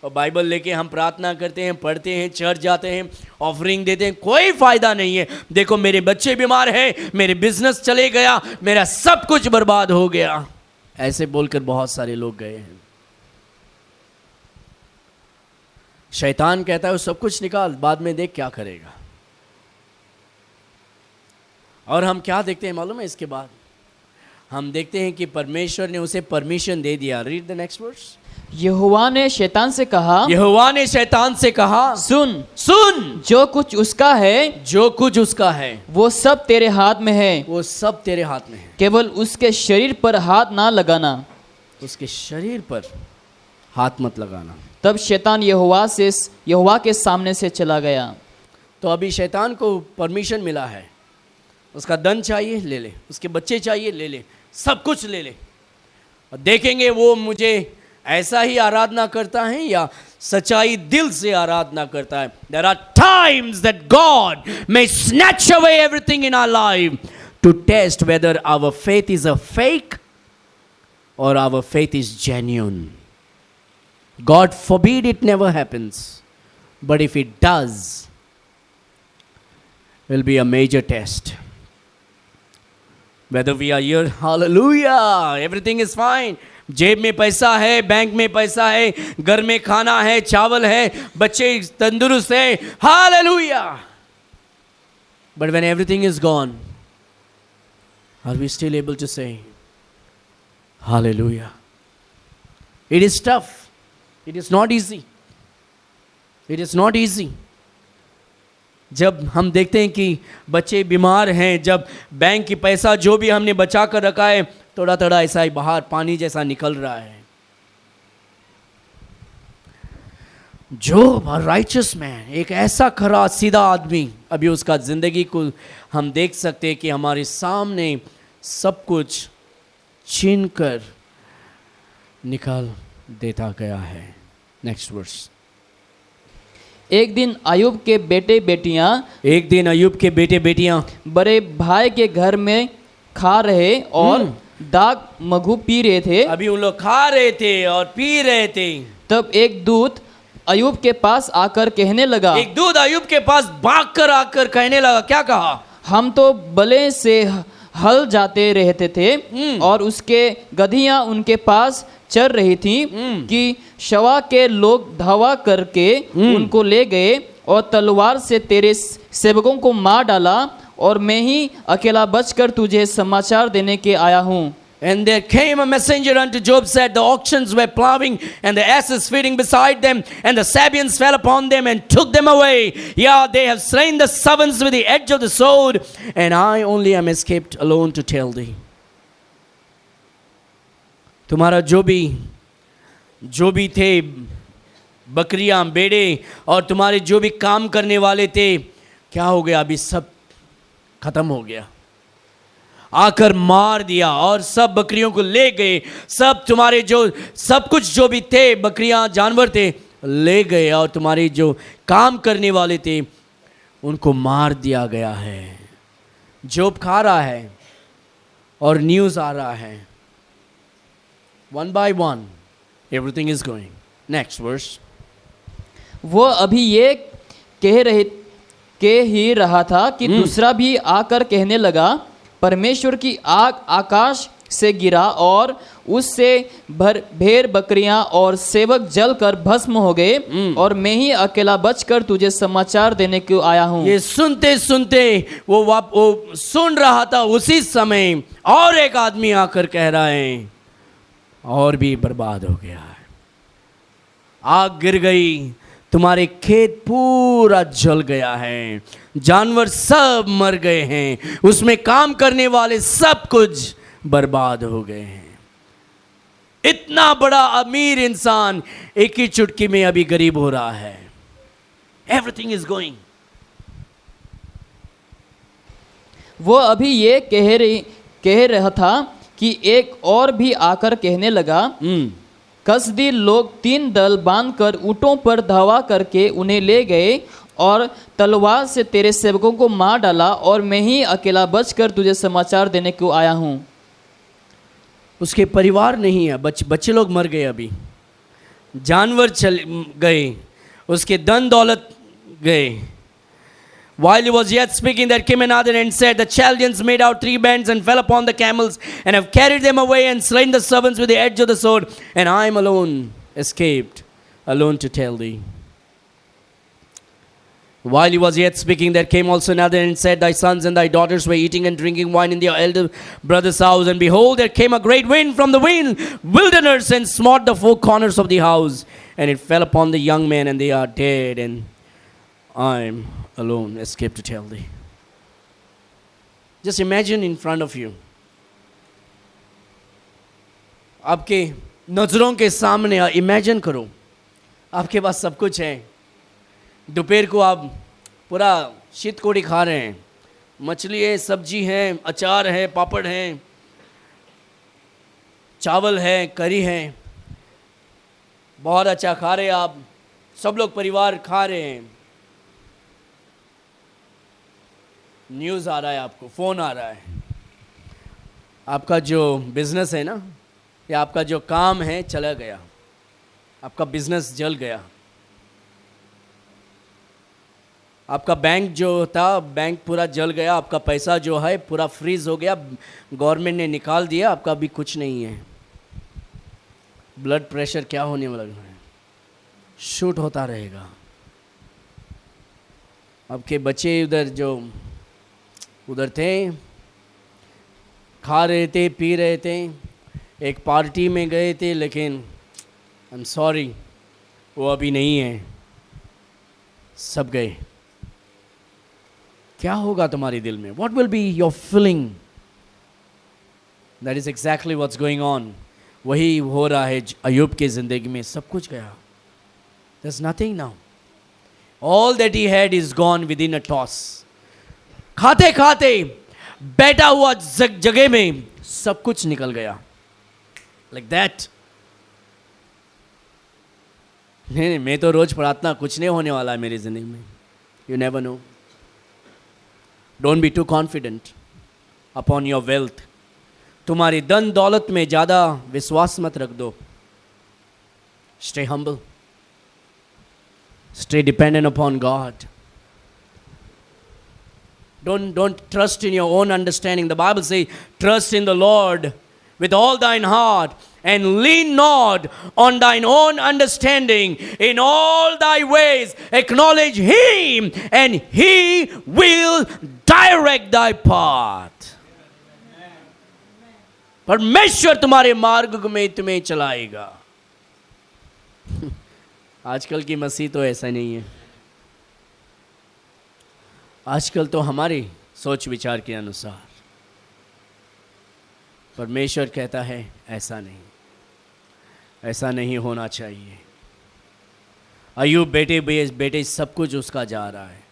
बाइबल लेके हम प्रार्थना करते हैं, पढ़ते हैं, चर्च जाते हैं, ऑफरिंग देते हैं, कोई फ़ायदा नहीं है। देखो मेरे बच्चे बीमार हैं, मेरे बिजनेस चले गया, मेरा सब कुछ बर्बाद हो गया। ऐसे बोलकर बहुत सारे लोग गए हैं। शैतान कहता है वो सब कुछ निकाल, बाद में देख क्या करेगा। और हम क्या देखते हैं मालूम है? इसके बाद हम देखते हैं कि परमेश्वर ने उसे परमिशन दे दिया। Read the next verse. यहोवा ने शैतान से कहा, सुन, जो कुछ उसका है वो सब तेरे हाथ में है, केवल उसके शरीर पर हाथ ना लगाना। उसके शरीर पर हाथ मत लगाना। तब शैतान यहोवा के सामने से चला गया। तो अभी शैतान को परमिशन मिला है, उसका धन चाहिए ले ले, उसके बच्चे चाहिए ले ले, सब कुछ ले ले, और देखेंगे वो मुझे ऐसा ही आराधना करता है या सच्चाई दिल से आराधना करता है। There are times that God may snatch away everything in our life to test whether our faith is a fake or our faith is genuine. God forbid it never happens, but if it does, it will be a major test. Whether we are here, hallelujah, everything is fine. जेब में पैसा है, bank में पैसा है, घर में खाना है, चावल है, बच्चे तंदुरुस्त है, hallelujah. But when everything is gone, are we still able to say, hallelujah? It is tough. It is not easy. It is not easy. जब हम देखते हैं कि बच्चे बीमार हैं, जब बैंक की पैसा जो भी हमने बचा कर रखा है थोड़ा थोड़ा ऐसा ही बाहर पानी जैसा निकल रहा है। जो राइचस मैन, एक ऐसा खरा सीधा आदमी, अभी उसका जिंदगी को हम देख सकते हैं कि हमारे सामने सब कुछ छीन कर निकाल देता गया है। Next verse. एक दिन अय्यूब के बेटे बेटियां बड़े भाई के घर में खा रहे और दाग मधु पी रहे थे। अभी उन लोग खा रहे थे और पी रहे थे। तब एक दूत अय्यूब के पास आकर कहने लगा, एक दूत अय्यूब के पास भाग कर आकर कहने लगा, क्या कहा? हम तो बले से हल जाते रहते थे और उसके गधियां उनके पास चर रही थी कि शवा के लोग धावा करके उनको ले गए और तलवार से तेरे सेवकों को मार डाला, और मैं ही अकेला बचकर तुझे समाचार देने के आया हूँ। And there came a messenger unto Job, said, the oxen were plowing, and the asses feeding beside them, and the Sabeans fell upon them and took them away. Yeah, they have slain the servants with the edge of the sword, and I only am escaped alone to tell thee. तुम्हारा जो भी थे, बकरियां, बेड़े और तुम्हारे जो भी काम करने वाले थे, क्या हो गया? अभी सब खत्म हो गया, आकर मार दिया और सब बकरियों को ले गए। सब तुम्हारे जो सब कुछ जो भी थे, बकरियां, जानवर थे, ले गए, और तुम्हारे जो काम करने वाले थे उनको मार दिया गया है। जोब खा रहा है और न्यूज आ रहा है, one by one everything is going. Next verse. वो अभी ये कह ही रहा था कि दूसरा भी आकर कहने लगा, परमेश्वर की आग आकाश से गिरा और उससे भेड़ बकरियां और सेवक जलकर भस्म हो गए, और मैं ही अकेला बचकर तुझे समाचार देने को आया हूं। ये सुनते सुनते वो सुन रहा था, उसी समय और एक आदमी आकर कह रहा है, और भी बर्बाद हो गया है, आग गिर गई, तुम्हारे खेत पूरा जल गया है, जानवर सब मर गए हैं, उसमें काम करने वाले सब कुछ बर्बाद हो गए हैं। इतना बड़ा अमीर इंसान एक ही चुटकी में अभी गरीब हो रहा है। Everything is going. वो अभी ये कह रहा था कि एक और भी आकर कहने लगा, कसदी लोग 3 दल बांधकर ऊंटों पर धावा करके उन्हें ले गए और तलवार से तेरे सेवकों को मार डाला, और मैं ही अकेला बचकर तुझे समाचार देने को आया हूं। उसके परिवार नहीं है, बच्चे लोग मर गए, अभी जानवर चल गए, उसके धन दौलत गए। While he was yet speaking, there came another and said, the Chaldeans made out 3 bands and fell upon the camels and have carried them away and slain the servants with the edge of the sword, and I am alone escaped, alone to tell thee. While he was yet speaking, there came also another and said, thy sons and thy daughters were eating and drinking wine in their elder brother's house, and behold, there came a great wind from the wilderness and smote the 4 corners of the house, and it fell upon the young men, and they are dead, and I am alone escape to tell thee. Just imagine in front of you, आपके नजरों के सामने imagine करो, आपके पास सब कुछ है, दोपहर को आप पूरा शीत कोड़ी खा रहे हैं, मछली है, सब्जी है, अचार है, पापड़ है, चावल है, करी है, बहुत अच्छा खा रहे हैं आप, सब लोग परिवार खा रहे हैं। न्यूज़ आ रहा है, आपको फ़ोन आ रहा है, आपका जो बिज़नेस है ना, या आपका जो काम है चला गया, आपका बिज़नेस जल गया, आपका बैंक जो था बैंक पूरा जल गया, आपका पैसा जो है पूरा फ्रीज हो गया, गवर्नमेंट ने निकाल दिया, आपका भी कुछ नहीं है। ब्लड प्रेशर क्या होने वाला है, शूट होता रहेगा। आपके बच्चे उधर थे, खा रहे थे, पी रहे थे, एक पार्टी में गए थे, लेकिन आई एम सॉरी वो अभी नहीं है, सब गए। क्या होगा तुम्हारे दिल में? What will be your feeling? That is exactly what's going on. वही हो रहा है अय्यूब की ज़िंदगी में, सब कुछ गया। There's nothing now. All that he had is gone within a toss. खाते खाते बैठा हुआ जगह में सब कुछ निकल गया। Like that. नहीं, मैं तो रोज प्रार्थना, कुछ नहीं होने वाला है मेरी ज़िंदगी में। You never know. Don't be too confident upon your wealth. तुम्हारी धन दौलत में ज़्यादा विश्वास मत रख दो। Stay humble. Stay dependent upon God. Don't trust in your own understanding. The Bible says, trust in the Lord with all thine heart, and lean not on thine own understanding. In all thy ways acknowledge him, and he will direct thy path. परमेश्वर तुम्हारे मार्ग में तुम्हें चलाएगा। आजकल की मसीह तो ऐसा नहीं है। आजकल तो हमारे सोच विचार के अनुसार। परमेश्वर कहता है ऐसा नहीं, ऐसा नहीं होना चाहिए। अय्यूब बेटे सब कुछ उसका जा रहा है,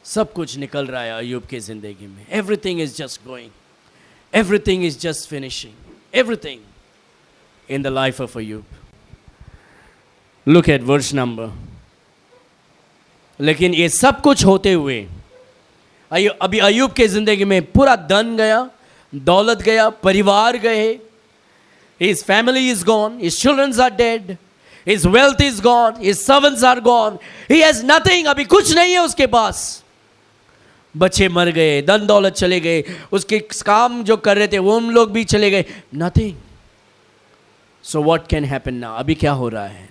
सब कुछ निकल रहा है अय्यूब की जिंदगी में। Everything is just going, everything is just finishing, everything in the life of अय्यूब। Look at verse number. लेकिन ये सब कुछ होते हुए अभी अय्यूब के जिंदगी में पूरा धन गया, दौलत गया, परिवार गए। His family is gone, his children are dead, his wealth is gone, his servants are gone. He has nothing, अभी कुछ नहीं है उसके पास। बच्चे मर गए, धन दौलत चले गए, उसके काम जो कर रहे थे वो उन लोग भी चले गए। Nothing. So what can happen now? अभी क्या हो रहा है?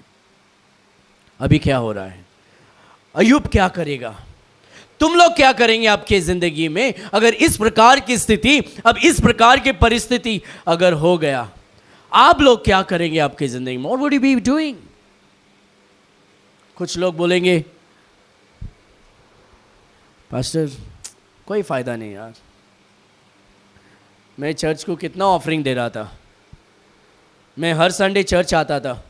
अभी क्या हो रहा है? अय्यूब क्या करेगा? तुम लोग क्या करेंगे आपके जिंदगी में अगर इस प्रकार की स्थिति, अब इस प्रकार की परिस्थिति अगर हो गया, आप लोग क्या करेंगे आपकी जिंदगी में? What would you be doing? कुछ लोग बोलेंगे पास्टर कोई फायदा नहीं यार, मैं चर्च को कितना ऑफरिंग दे रहा था, मैं हर संडे चर्च आता था,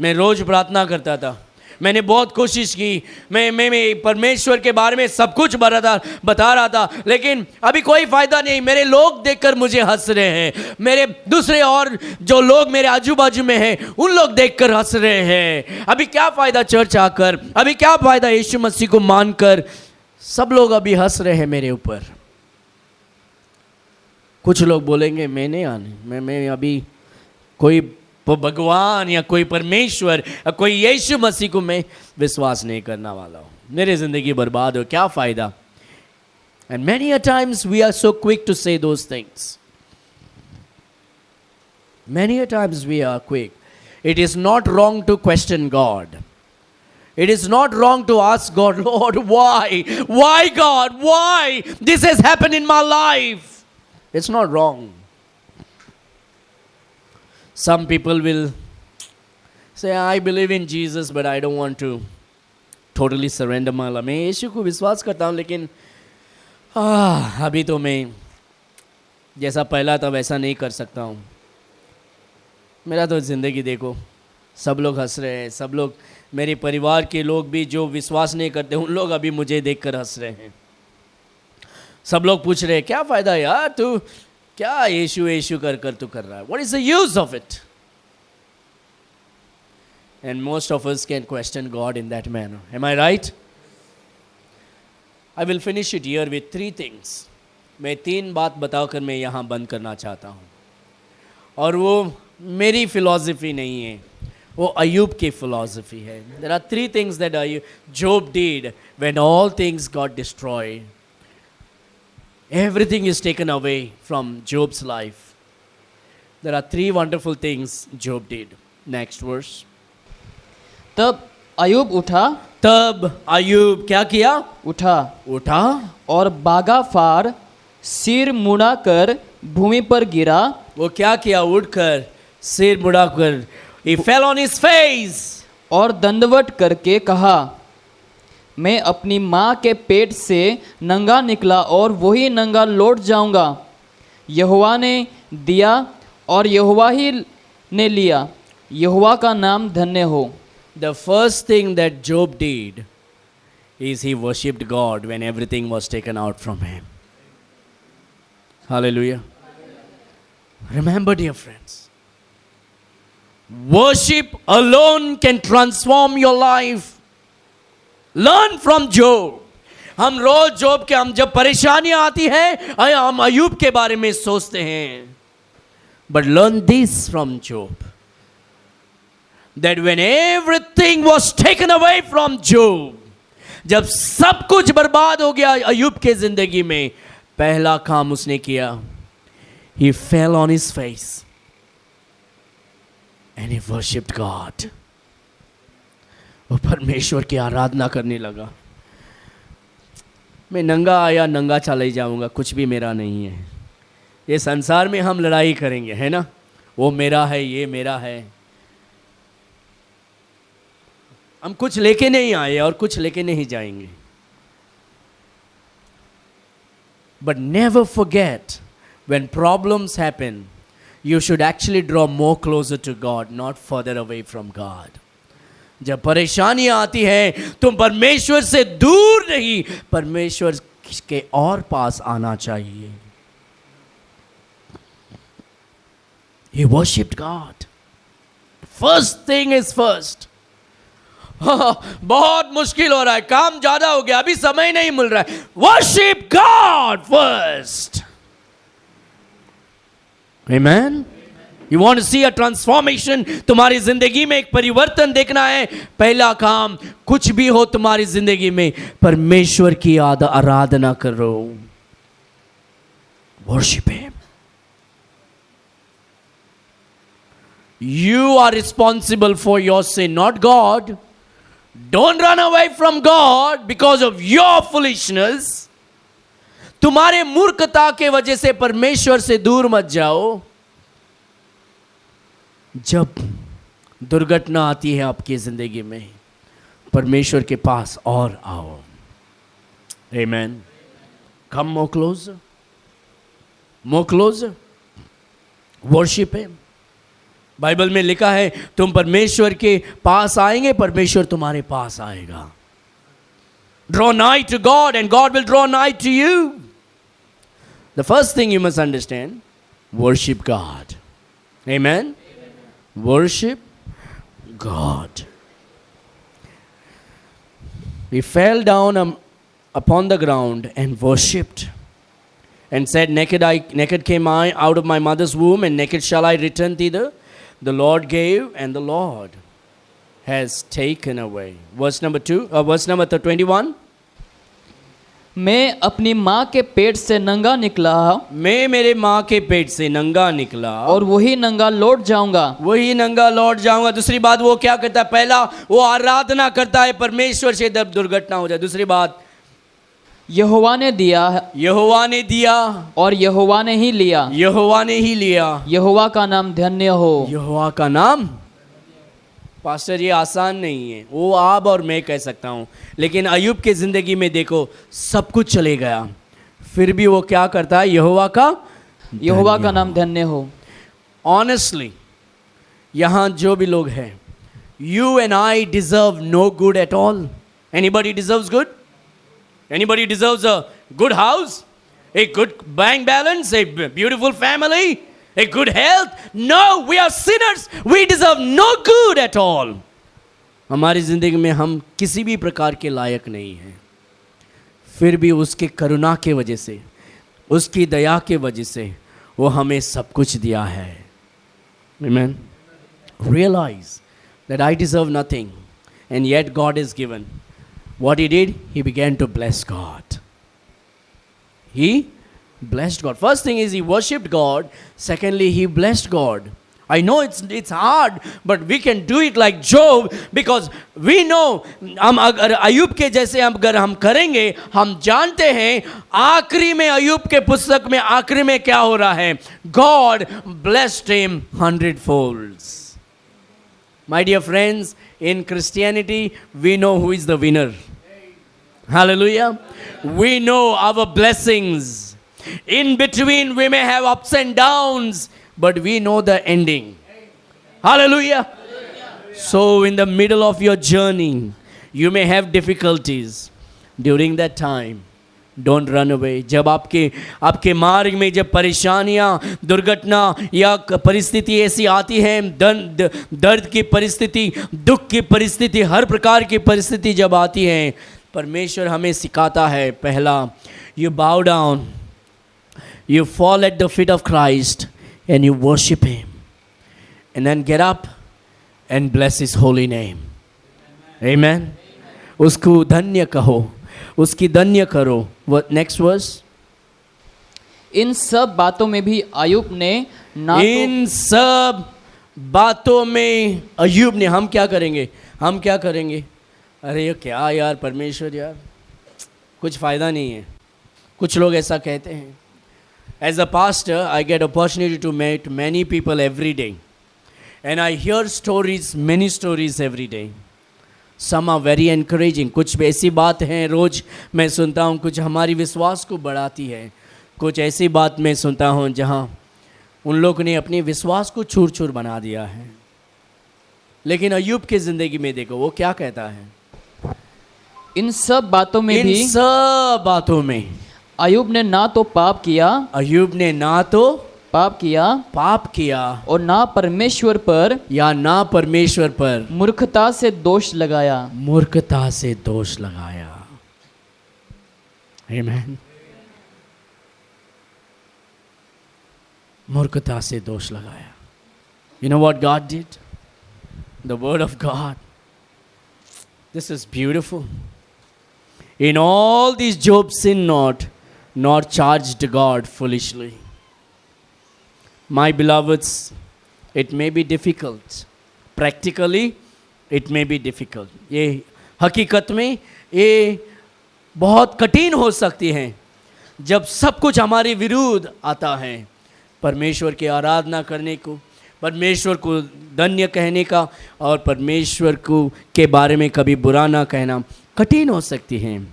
मैं रोज प्रार्थना करता था, मैंने बहुत कोशिश की, मैं परमेश्वर के बारे में सब कुछ बता रहा था, लेकिन अभी कोई फायदा नहीं। मेरे लोग देखकर मुझे हंस रहे हैं, मेरे दूसरे और जो लोग मेरे आजू बाजू में हैं उन लोग देखकर हंस रहे हैं। अभी क्या फायदा चर्च आकर, अभी क्या फायदा यीशु मसीह को मानकर, सब लोग अभी हंस रहे हैं मेरे ऊपर। कुछ लोग बोलेंगे मैं नहीं आने, मैं अभी कोई भगवान या कोई परमेश्वर या कोई यीशु मसीह को मैं विश्वास नहीं करने वाला हूँ, मेरी जिंदगी बर्बाद हो, क्या फायदा। And many a times we are so quick to say those things. Many a times we are quick. It is not wrong to question God. It is not wrong to ask God, Lord, why? Why, God? Why? This has happened in my life. It's not wrong. Some people will say, I believe in Jesus, but I don't want to totally surrender my life. मैं यीशु को विश्वास करता हूँ, लेकिन अभी तो मैं जैसा पहला था वैसा नहीं कर सकता हूँ। मेरा तो ज़िंदगी देखो, सब लोग हंस रहे हैं, सब लोग, मेरे परिवार के लोग भी जो विश्वास नहीं करते उन लोग अभी मुझे देखकर हंस रहे हैं। सब लोग पूछ रहे हैं क्या फ़ायदा यार, तू क्या यीशु यीशु कर तू कर रहा है? What is the use of it? And most of us can question God in that manner. Am I right? I will finish it here with 3 things. मैं 3 बात बताकर मैं यहाँ बंद करना चाहता हूँ, और वो मेरी फिलॉसफी नहीं है, वो अय्यूब की फिलॉसफी है। There are 3 things that Job did when all things got destroyed. Everything is taken away from Job's life. There are 3 wonderful things Job did. Next verse. तब अय्यूब उठा, तब अय्यूब क्या किया? उठा और बागा फार सिर मुड़ाकर भूमि पर गिरा। वो क्या किया? उठकर सिर मुड़ाकर, he fell on his face, और दंडवत करके कहा, मैं अपनी माँ के पेट से नंगा निकला और वही नंगा लौट जाऊंगा। यहोवा ने दिया और यहोवा ही ने लिया, यहोवा का नाम धन्य हो। The first thing that Job did is he worshipped God when everything was taken out from him. Hallelujah. Remember, dear friends, worship alone can transform your life. Learn from Job. हम रोज जोब के, हम जब परेशानियां आती हैं हम अय्यूब के बारे में सोचते हैं, but learn this from Job, that when everything was taken away from Job, जब सब कुछ बर्बाद हो गया अय्यूब के जिंदगी में, पहला काम उसने किया, he fell on his face and he worshipped God. वो परमेश्वर की आराधना करने लगा। मैं नंगा आया नंगा चला ही जाऊंगा, कुछ भी मेरा नहीं है, ये संसार में हम लड़ाई करेंगे, है ना, वो मेरा है, ये मेरा है। हम कुछ लेके नहीं आए और कुछ लेके नहीं जाएंगे। But never forget, when problems happen, you should actually draw more closer to God, not further away from God. जब परेशानियां आती हैं तुम परमेश्वर से दूर नहीं, परमेश्वर के और पास आना चाहिए। He worshipped God. First thing is first. बहुत मुश्किल हो रहा है, काम ज्यादा हो गया, अभी समय नहीं मिल रहा है। Worship God first. Amen. You want to see a transformation? तुम्हारी जिंदगी में एक परिवर्तन देखना है, पहला काम, कुछ भी हो तुम्हारी जिंदगी में, परमेश्वर की आराधना करो। Worship Him. You are responsible for your sin, not God. Don't run away from God because of your foolishness. तुम्हारे मूर्खता के वजह से परमेश्वर से दूर मत जाओ। जब दुर्घटना आती है आपकी जिंदगी में, परमेश्वर के पास और आओ। Amen. Come more closer. More closer. Worship Him. Bible में लिखा है तुम परमेश्वर के पास आएंगे, परमेश्वर तुम्हारे पास आएगा। Draw nigh to God and God will draw nigh to you. The first thing you must understand, worship God. Amen. Worship God. He fell down upon the ground and worshipped and said, naked came I out of my mother's womb, and naked shall I return thither. The Lord gave and the Lord has taken away. Verse number 21. मैं अपनी माँ के पेट से नंगा निकला, मैं मेरे माँ के पेट से नंगा निकला और वही नंगा लौट जाऊंगा। वही नंगा लौट जाऊंगा। दूसरी बात वो क्या करता है? पहला वो आराधना करता है परमेश्वर से जब दुर्घटना हो जाए। दूसरी बात, यहोवा ने दिया, यहोवा ने दिया और यहोवा ने ही लिया, यहोवा ने ही लिया। यहोवा का नाम धन्य हो। यहोवा का नाम, पास्टर ये आसान नहीं है, वो आप और मैं कह सकता हूँ, लेकिन अय्यूब के ज़िंदगी में देखो सब कुछ चले गया, फिर भी वो क्या करता है? यहोवा का नाम धन्य हो। ऑनेस्टली यहाँ जो भी लोग हैं, you and I deserve no good at all. Anybody deserves good? Anybody deserves a good house, a good bank balance, a beautiful family, a good health? No, we are sinners. We deserve no good at all. हमारी जिंदगी में हम किसी भी प्रकार के लायक नहीं हैं, फिर भी उसके करुणा के वजह से, उसकी दया के वजह से वो हमें सब कुछ दिया है। Amen. Realize that I deserve nothing and yet God has given. What he did, he began to bless God. He blessed God. First thing is he worshipped God. Secondly, he blessed God. I know it's hard, but we can do it like Job because we know हम अगर अय्यूब के जैसे अगर हम करेंगे, हम जानते हैं आखिरी में अय्यूब के पुस्तक में आखिरी में क्या हो रहा है? God blessed him 100-folds. My dear friends, in Christianity, we know who is the winner. Hallelujah. We know our blessings. In between, we may have ups and downs, but we know the ending. Hallelujah. So, in the middle of your journey, you may have difficulties. During that time, don't run away. जब आपके मार्ग में जब परेशानियां, दुर्घटना या परिस्थिति ऐसी आती है, दर्द की परिस्थिति, दुख की परिस्थिति, हर प्रकार की परिस्थिति जब आती है, परमेश्वर हमें सिखाता है, पहला, you bow down, you fall at the feet of Christ and you worship Him, and then get up and bless His holy name. Amen. उसको धन्य कहो, उसकी धन्य करो। Next verse. इन सब बातों में भी अय्यूब ने इन सब बातों में अय्यूब ने, हम क्या करेंगे? अरे ये क्या यार, परमेश्वर यार कुछ फ़ायदा नहीं है। कुछ लोग ऐसा कहते हैं, As a pastor, I get opportunity to meet many people every day. And I hear stories, many stories every day. Some are very encouraging. कुछ ऐसी बात हैं रोज़ मैं सुनता हूँ, कुछ हमारी विश्वास को बढ़ाती है. कुछ ऐसी बात मैं सुनता हूँ जहाँ उन लोगों ने अपने विश्वास को चूर चूर बना दिया है. लेकिन अय्यूब की ज़िंदगी में देखो वो क्या कहता है. इन सब बातों में इन भी सब बातों में अय्यूब ने ना तो पाप किया अय्यूब ने ना तो पाप किया और ना परमेश्वर पर या ना परमेश्वर पर मूर्खता से दोष लगाया. आमीन. मूर्खता से दोष लगाया. You know what God did? The word of God. This is beautiful. In all these, Job sinned not, nor charged God foolishly. My beloveds, it may be difficult. Practically, it may be difficult. ये हकीकत में ये बहुत कठिन हो सकती हैं जब सब कुछ हमारे विरुद्ध आता है. परमेश्वर की आराधना करने को, परमेश्वर को धन्य कहने का और परमेश्वर को के बारे में कभी बुरा ना कहना कठिन हो सकती हैं.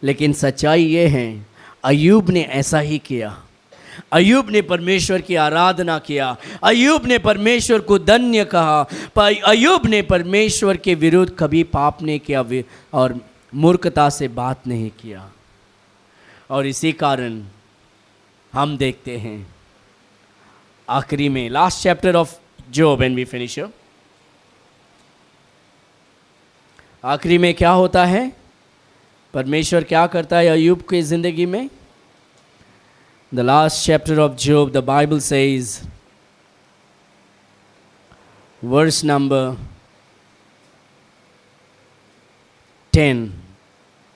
लेकिन सच्चाई ये है अय्यूब ने ऐसा ही किया. अय्यूब ने परमेश्वर की आराधना किया. अय्यूब ने परमेश्वर को धन्य कहा. अय्यूब ने परमेश्वर के विरुद्ध कभी पाप नहीं किया और मूर्खता से बात नहीं किया. और इसी कारण हम देखते हैं आखिरी में last chapter of Job and we finish. आखिरी में क्या होता है, परमेश्वर क्या करता है अय्यूब की ज़िंदगी में. The last chapter of Job, the Bible says, verse number 10,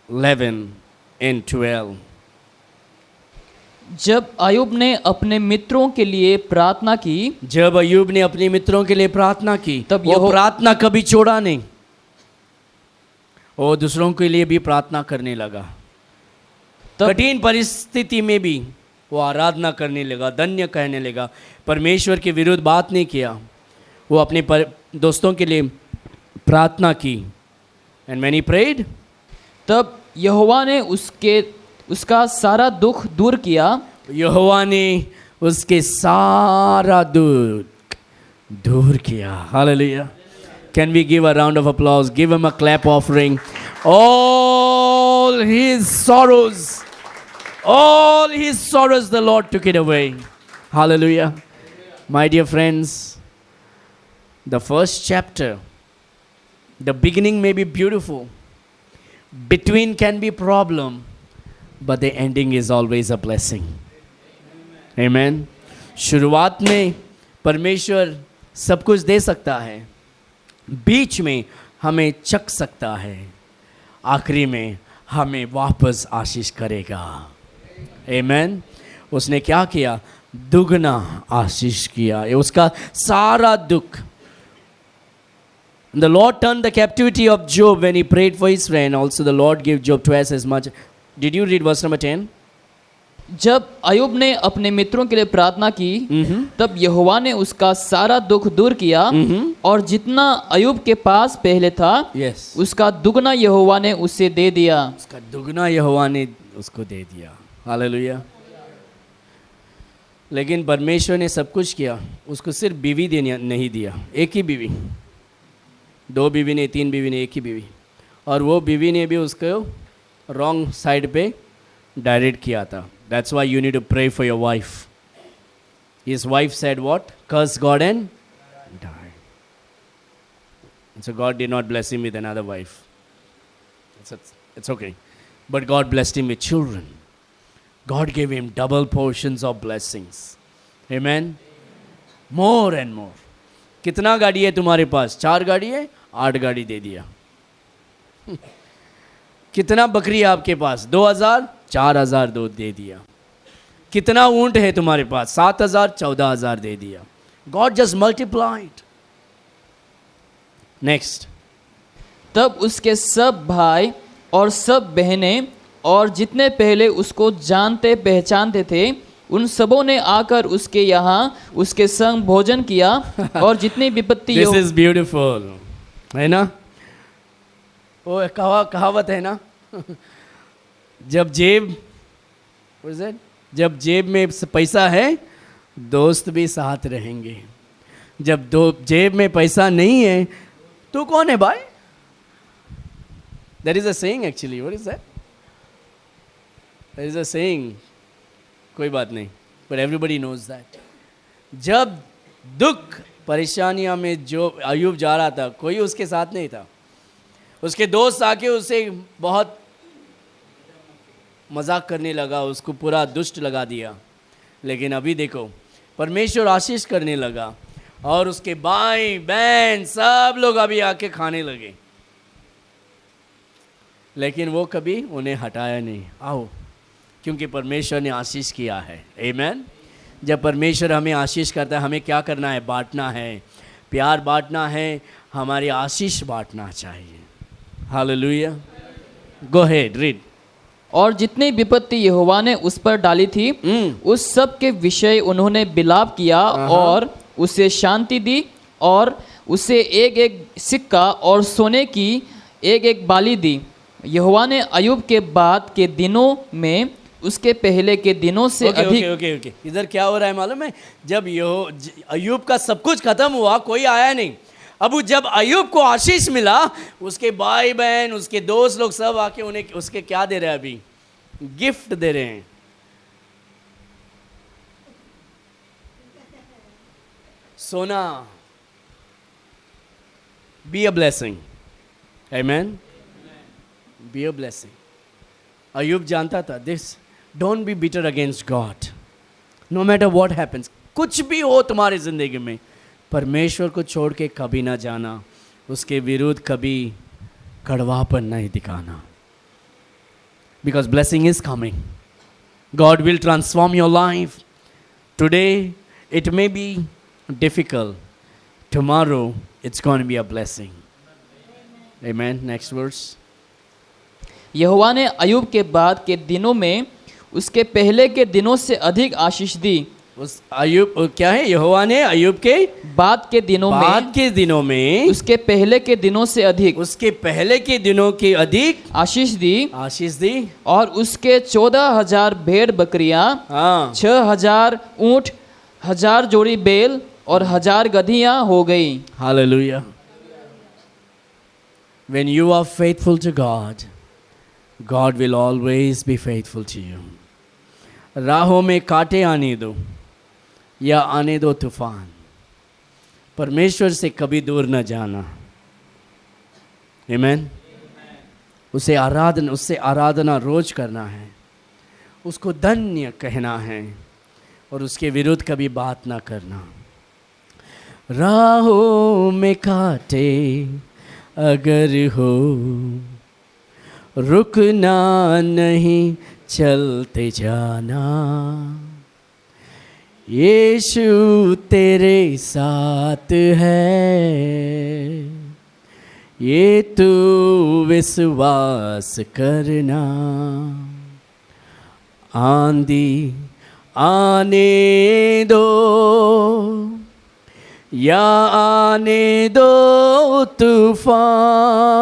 11 and 12. जब अय्यूब ने अपने मित्रों के लिए प्रार्थना की, जब अय्यूब ने अपने मित्रों के लिए प्रार्थना की तब वो प्रार्थना कभी छोड़ा नहीं. वो दूसरों के लिए भी प्रार्थना करने लगा. कठिन परिस्थिति में भी वो आराधना करने लगा, धन्य कहने लगा. परमेश्वर के विरुद्ध बात नहीं किया. वो अपने दोस्तों के लिए प्रार्थना की. एंड व्हेन ही प्रेड, तब यहोवा ने उसका सारा दुख दूर किया. यहोवा ने उसके सारा दुख दूर किया. Hallelujah. Can we give a round of applause? Give him a clap offering. All his sorrows the Lord took it away. Hallelujah. My dear friends, the first chapter, the beginning may be beautiful. Between can be problem, but the ending is always a blessing. Amen. शुरुआत में परमेश्वर सब कुछ दे सकता है, बीच में हमें चख सकता है, आखिरी में हमें वापस आशीष करेगा. आमेन. उसने क्या किया, दुगना आशीष किया. ये उसका सारा दुख. The Lord turned the captivity of Job when he prayed for his friend. Also the Lord gave Job twice as much. Did you read verse number 10? जब अय्यूब ने अपने मित्रों के लिए प्रार्थना की, तब यहोवा ने उसका सारा दुख दूर किया और जितना अय्यूब के पास पहले था, उसका दुगना यहोवा ने उसे दे दिया. उसका दुगना यहोवा ने उसको दे दिया. हालेलुया. लेकिन परमेश्वर ने सब कुछ किया, उसको सिर्फ बीवी देने नहीं दिया. एक ही बीवी, 2 बीवी ने, 3 बीवी ने, एक ही बीवी. और वो बीवी ने भी उसको रॉन्ग साइड पे डायरेक्ट किया था. That's why you need to pray for your wife. His wife said what? Curse God and die. And so God did not bless him with another wife. It's okay. But God blessed him with children. God gave him double portions of blessings. Amen. More and more. कितना गाड़ी है तुम्हारे पास? 4 गाड़ी है, 8 गाड़ी दे दिया. कितना बकरी है आपके पास? 2000, 4000 दूध दे दिया. कितना ऊंट है तुम्हारे पास? 7000, 14000 दे दिया. God just multiplied. Next. तब उसके सब भाई और सब बहनें और जितने पहले उसको जानते पहचानते थे उन सबों ने आकर उसके यहाँ उसके संग भोजन किया और जितनी विपत्ति दिस इज ब्यूटीफुल, है ना? वो कहावत है ना, जब जेब में पैसा है दोस्त भी साथ रहेंगे, जब जेब में पैसा नहीं है तो कौन है भाई? That is a saying actually. What is that? That is a saying. कोई बात नहीं, but everybody knows that. जब दुख परेशानियां में जो अयूब जा रहा था, कोई उसके साथ नहीं था. उसके दोस्त आके उसे बहुत मजाक करने लगा, उसको पूरा दुष्ट लगा दिया. लेकिन अभी देखो, परमेश्वर आशीष करने लगा और उसके भाई बहन सब लोग अभी आके खाने लगे. लेकिन वो कभी उन्हें हटाया नहीं. आओ, क्योंकि परमेश्वर ने आशीष किया है. आमीन. जब परमेश्वर हमें आशीष करता है, हमें क्या करना है? बांटना है, प्यार बांटना है, हमारी आशीष बांटना चाहिए. हालेलुया. Go ahead, read. और जितनी विपत्ति यहोवा ने उस पर डाली थी उस सब के विषय उन्होंने विलाप किया और उसे शांति दी और उसे एक एक सिक्का और सोने की एक एक बाली दी. यहोवा ने अयूब के बाद के दिनों में उसके पहले के दिनों से अधिक. ओके. इधर क्या हो रहा है मालूम है? जब अयूब का सब कुछ खत्म हुआ, कोई आया नहीं. अब जब अयूब को आशीष मिला, उसके भाई बहन, उसके दोस्त लोग सब आके उन्हें उसके क्या दे रहे हैं? अभी गिफ्ट दे रहे हैं. सोना. Be a blessing. Amen. Be a blessing. अयूब जानता था this. Don't be bitter against God. No matter what happens. कुछ भी हो तुम्हारी जिंदगी में, परमेश्वर को छोड़ के कभी ना जाना. उसके विरुद्ध कभी कड़वापन नहीं दिखाना. Because blessing is coming. God will transform your life. Today it may be difficult. Tomorrow it's going to be a blessing. Amen. Next verse. यहोवा ने अयूब के बाद के दिनों में उसके पहले के दिनों से अधिक आशीष दी. उस अयूब क्या है? यहोवा ने अयूब के बाद के दिनों में उसके पहले के दिनों से अधिक, उसके पहले के दिनों के अधिक आशीष दी. और उसके 14,000 भेड़ बकरियां, 6,000 ऊंट, 1,000 जोड़ी बैल और 1,000 गधियां हो गई. Hallelujah. When you are faithful to God, God will always be faithful to you. राहों में कांटे आने दो या आने दो तूफान, परमेश्वर से कभी दूर न जाना. आमेन. उससे आराधना रोज करना है, उसको धन्य कहना है और उसके विरुद्ध कभी बात ना करना. राहों में कांटे अगर हो, रुकना नहीं, चलते जाना. यीशु तेरे साथ है, ये तू विश्वास करना. आंधी आने दो या आने दो तूफान,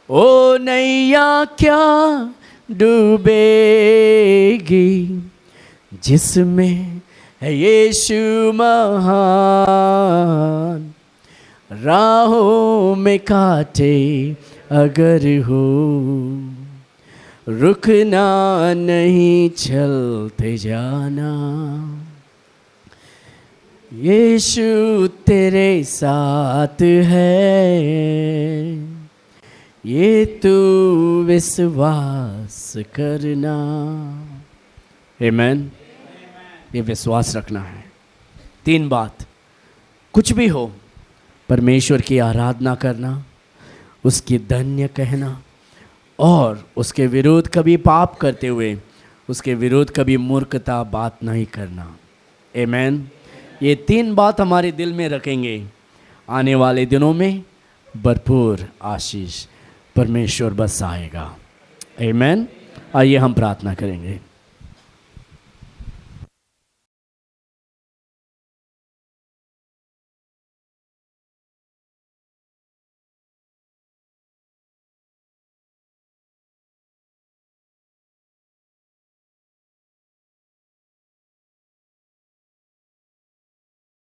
ओ नैया क्या डूबेगी जिसमें है यीशु महान. राहों में कांटे अगर हो, रुकना नहीं, चलते जाना. यीशु तेरे साथ है, ये तू विश्वास करना. आमेन. ये विश्वास रखना है. 3 बात. कुछ भी हो, परमेश्वर की आराधना करना, उसकी धन्य कहना और उसके विरुद्ध कभी पाप करते हुए उसके विरुद्ध कभी मूर्खता बात नहीं करना. आमेन. ये 3 बात हमारे दिल में रखेंगे. आने वाले दिनों में भरपूर आशीष परमेश्वर बस आएगा. आमेन. आइए हम प्रार्थना करेंगे.